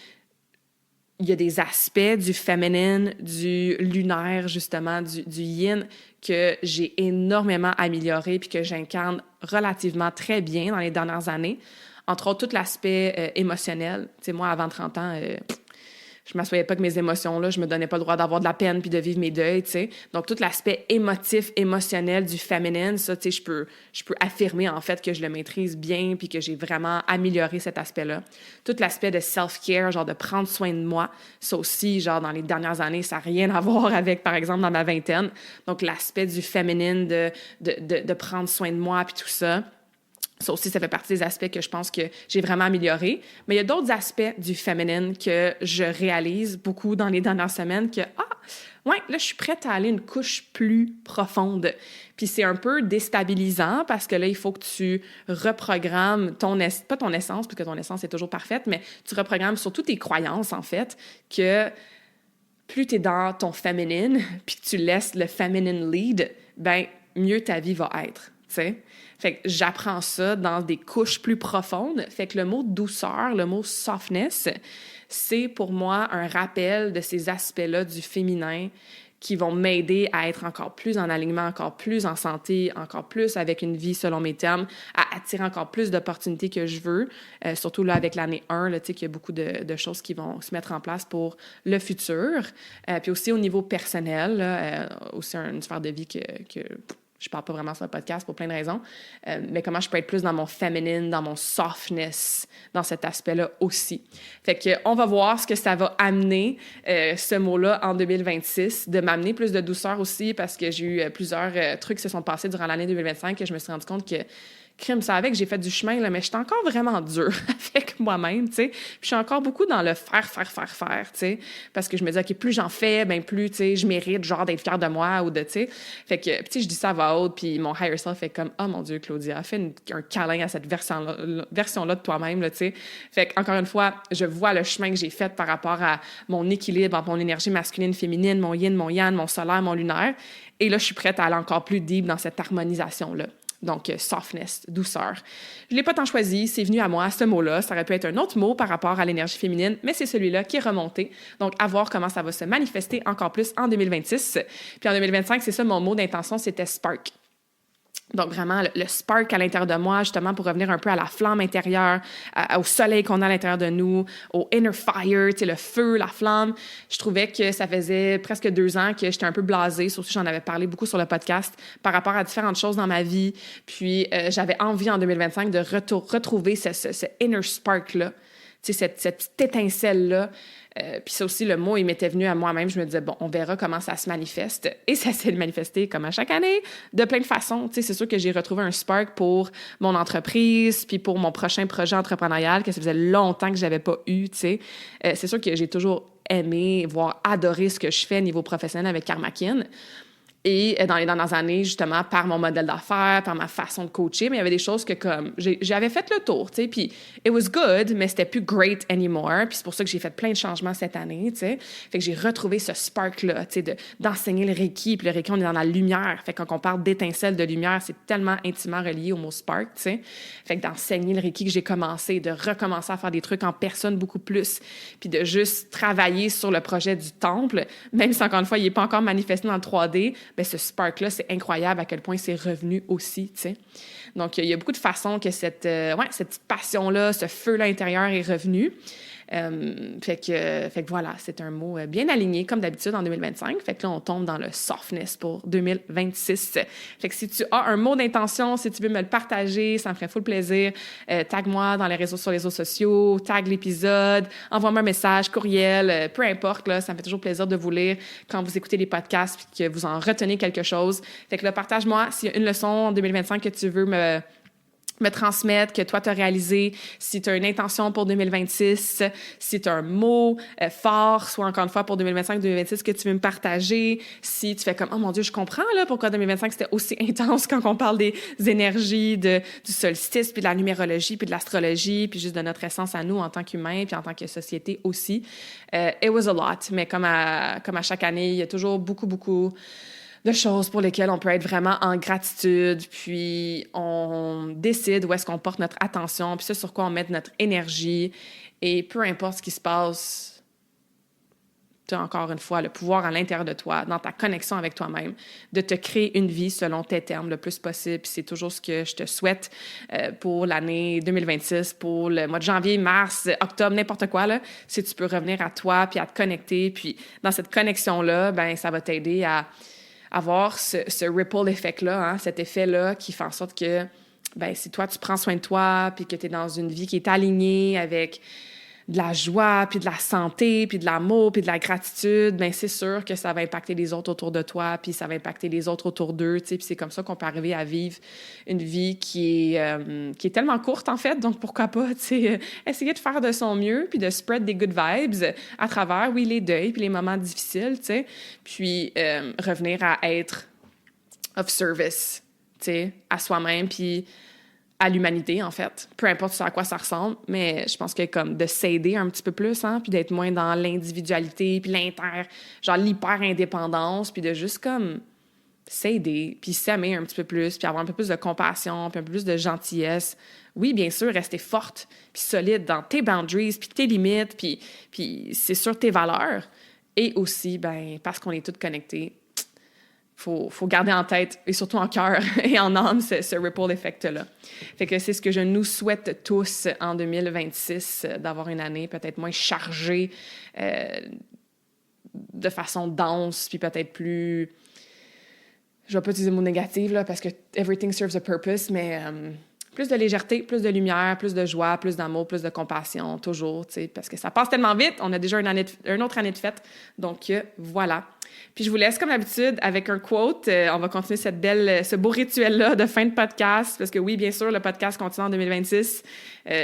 y a des aspects du féminin, du lunaire, justement, du yin, que j'ai énormément amélioré puis que j'incarne relativement très bien dans les dernières années. Entre autres, tout l'aspect émotionnel. Tu sais, moi, avant 30 ans, je m'assoyais pas avec mes émotions, là. Je me donnais pas le droit d'avoir de la peine puis de vivre mes deuils, tu sais. Donc, tout l'aspect émotif, émotionnel du féminin, ça, tu sais, je peux affirmer, en fait, que je le maîtrise bien puis que j'ai vraiment amélioré cet aspect-là. Tout l'aspect de self-care, genre de prendre soin de moi, ça aussi, genre, dans les dernières années, ça n'a rien à voir avec, par exemple, dans ma vingtaine. Donc, l'aspect du féminin, de prendre soin de moi puis tout ça. Ça aussi, ça fait partie des aspects que je pense que j'ai vraiment améliorés. Mais il y a d'autres aspects du féminin que je réalise beaucoup dans les dernières semaines que, ouais, là, je suis prête à aller une couche plus profonde. Puis c'est un peu déstabilisant parce que là, il faut que tu reprogrammes pas ton essence, parce que ton essence est toujours parfaite, mais tu reprogrammes surtout tes croyances, en fait, que plus tu es dans ton féminin, puis que tu laisses le feminine lead, ben mieux ta vie va être, tu sais. Fait que j'apprends ça dans des couches plus profondes. Fait que le mot douceur, le mot softness, c'est pour moi un rappel de ces aspects-là du féminin qui vont m'aider à être encore plus en alignement, encore plus en santé, encore plus avec une vie selon mes termes, à attirer encore plus d'opportunités que je veux. Surtout là, avec l'année 1, là, tu sais, qu'il y a beaucoup de choses qui vont se mettre en place pour le futur. Puis aussi au niveau personnel, là, aussi une sphère de vie que je parle pas vraiment sur le podcast pour plein de raisons, mais comment je peux être plus dans mon féminin, dans mon softness, dans cet aspect-là aussi. Fait que on va voir ce que ça va amener, ce mot-là, en 2026, de m'amener plus de douceur aussi, parce que j'ai eu plusieurs trucs qui se sont passés durant l'année 2025 que je me suis rendu compte que crime, ça avec, j'ai fait du chemin, là, mais je suis encore vraiment dure avec moi-même, tu sais. Puis je suis encore beaucoup dans le faire, tu sais. Parce que je me dis, OK, plus j'en fais, ben plus, tu sais, je mérite, genre, d'être fière de moi ou de, tu sais. Fait que, tu sais, je dis ça à voix haute, puis mon higher self fait comme, oh mon Dieu, Claudia, fais un câlin à cette version-là de toi-même, là, tu sais. Fait que, encore une fois, je vois le chemin que j'ai fait par rapport à mon équilibre entre mon énergie masculine, féminine, mon yin, mon yang, mon solaire, mon lunaire. Et là, je suis prête à aller encore plus deep dans cette harmonisation-là. Donc, softness, douceur. Je ne l'ai pas tant choisi, c'est venu à moi, ce mot-là. Ça aurait pu être un autre mot par rapport à l'énergie féminine, mais c'est celui-là qui est remonté. Donc, à voir comment ça va se manifester encore plus en 2026. Puis en 2025, c'est ça, mon mot d'intention, c'était spark. Donc, vraiment, le spark à l'intérieur de moi, justement, pour revenir un peu à la flamme intérieure, au soleil qu'on a à l'intérieur de nous, au inner fire, tu sais, le feu, la flamme. Je trouvais que ça faisait presque 2 ans que j'étais un peu blasée, surtout j'en avais parlé beaucoup sur le podcast, par rapport à différentes choses dans ma vie. Puis, j'avais envie en 2025 de retrouver ce inner spark-là, tu sais, cette petite étincelle-là. Puis ça aussi, le mot, il m'était venu à moi-même. Je me disais, bon, on verra comment ça se manifeste. Et ça s'est manifesté, comme à chaque année, de plein de façons. Tu sais, c'est sûr que j'ai retrouvé un spark pour mon entreprise, puis pour mon prochain projet entrepreneurial, que ça faisait longtemps que j'avais pas eu, tu sais. C'est sûr que j'ai toujours aimé, voire adoré ce que je fais niveau professionnel avec Karma Kin. Et dans les dernières années, justement, par mon modèle d'affaires, par ma façon de coacher, mais il y avait des choses que comme j'avais fait le tour, tu sais, puis it was good, mais c'était plus great anymore. Puis c'est pour ça que j'ai fait plein de changements cette année, tu sais. Fait que j'ai retrouvé ce spark-là, tu sais, d'enseigner le Reiki. Puis le Reiki, on est dans la lumière. Fait que quand on parle d'étincelle de lumière, c'est tellement intimement relié au mot spark, tu sais. Fait que d'enseigner le Reiki que j'ai commencé, de recommencer à faire des trucs en personne beaucoup plus, puis de juste travailler sur le projet du temple, même si encore une fois, il n'est pas encore manifesté dans le 3D, bien, ce spark-là, c'est incroyable à quel point c'est revenu aussi, tu sais. Donc, il y a beaucoup de façons que cette petite passion-là, ce feu-là intérieur est revenu. Fait que voilà, c'est un mot bien aligné, comme d'habitude, en 2025. Fait que là, on tombe dans le softness pour 2026. Fait que si tu as un mot d'intention, si tu veux me le partager, ça me ferait full plaisir. Tag-moi sur les réseaux sociaux, tag l'épisode, envoie-moi un message, courriel, peu importe, là, ça me fait toujours plaisir de vous lire quand vous écoutez les podcasts puis que vous en retenez quelque chose. Fait que là, partage-moi s'il y a une leçon en 2025 que tu veux me transmettre, que toi, tu as réalisé, si tu as une intention pour 2026, si tu as un mot fort, soit encore une fois pour 2025-2026 que tu veux me partager, si tu fais comme « Oh mon Dieu, je comprends là pourquoi 2025 c'était aussi intense quand on parle des énergies du solstice, puis de la numérologie, puis de l'astrologie, puis juste de notre essence à nous en tant qu'humains, puis en tant que société aussi. It was a lot, mais comme à chaque année, il y a toujours beaucoup de choses pour lesquelles on peut être vraiment en gratitude, puis on décide où est-ce qu'on porte notre attention, puis c'est sur quoi on met notre énergie, et peu importe ce qui se passe, tu as encore une fois le pouvoir à l'intérieur de toi, dans ta connexion avec toi-même, de te créer une vie selon tes termes le plus possible, puis c'est toujours ce que je te souhaite pour l'année 2026, pour le mois de janvier, mars, octobre, n'importe quoi, là, si tu peux revenir à toi, puis à te connecter, puis dans cette connexion-là, ben ça va t'aider à avoir ce ripple effect-là, hein, cet effet-là qui fait en sorte que, ben, si toi, tu prends soin de toi, puis que tu es dans une vie qui est alignée avec de la joie, puis de la santé, puis de l'amour, puis de la gratitude, ben c'est sûr que ça va impacter les autres autour de toi, puis ça va impacter les autres autour d'eux, tu sais, puis c'est comme ça qu'on peut arriver à vivre une vie qui est tellement courte, en fait, donc pourquoi pas, tu sais, essayer de faire de son mieux, puis de spread des good vibes à travers, oui, les deuils, puis les moments difficiles, tu sais, puis revenir à être of service, tu sais, à soi-même, puis à l'humanité, en fait. Peu importe à quoi ça ressemble, mais je pense que comme de s'aider un petit peu plus, hein, puis d'être moins dans l'individualité, puis l'hyper-indépendance, puis de juste comme s'aider, puis s'aimer un petit peu plus, puis avoir un peu plus de compassion, puis un peu plus de gentillesse. Oui, bien sûr, rester forte, puis solide dans tes boundaries, puis tes limites, puis c'est sur tes valeurs. Et aussi, ben parce qu'on est tous connectés, faut garder en tête, et surtout en cœur et en âme, ce ripple effect-là. Fait que c'est ce que je nous souhaite tous en 2026, d'avoir une année peut-être moins chargée de façon dense, puis peut-être plus... Je vais pas utiliser le mot négatif, là, parce que everything serves a purpose, mais plus de légèreté, plus de lumière, plus de joie, plus d'amour, plus de compassion, toujours, tu sais, parce que ça passe tellement vite, on a déjà une autre année de fête, donc voilà. Puis je vous laisse, comme d'habitude, avec un quote. On va continuer ce beau rituel-là de fin de podcast, parce que oui, bien sûr, le podcast continue en 2026.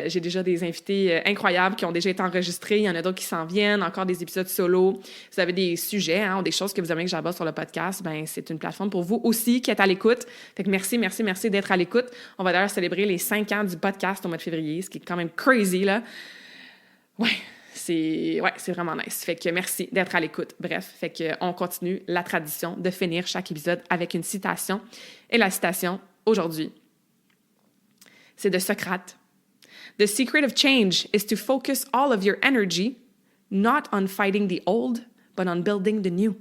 J'ai déjà des invités incroyables qui ont déjà été enregistrés. Il y en a d'autres qui s'en viennent, encore des épisodes solo. Si vous avez des sujets, hein, ou des choses que vous aimez que j'aborde sur le podcast, ben c'est une plateforme pour vous aussi qui êtes à l'écoute. Fait que merci d'être à l'écoute. On va d'ailleurs célébrer les 5 ans du podcast au mois de février, ce qui est quand même crazy, là. C'est vraiment nice. Fait que merci d'être à l'écoute. Bref, fait que on continue la tradition de finir chaque épisode avec une citation. Et la citation, aujourd'hui, c'est de Socrate. The secret of change is to focus all of your energy not on fighting the old, but on building the new.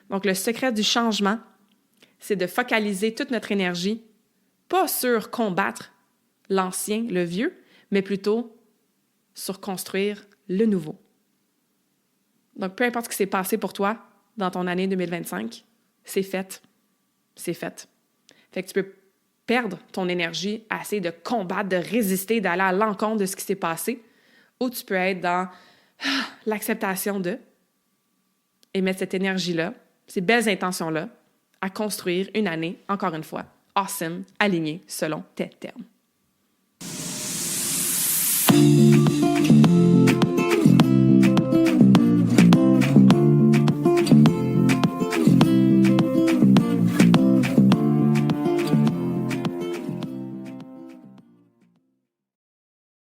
Donc, le secret du changement, c'est de focaliser toute notre énergie, pas sur combattre l'ancien, le vieux, mais plutôt sur construire le nouveau. Donc, peu importe ce qui s'est passé pour toi dans ton année 2025, c'est fait. C'est fait. Fait que tu peux perdre ton énergie à essayer de combattre, de résister, d'aller à l'encontre de ce qui s'est passé, ou tu peux être dans l'acceptation de et mettre cette énergie-là, ces belles intentions-là, à construire une année, encore une fois, awesome, alignée selon tes termes.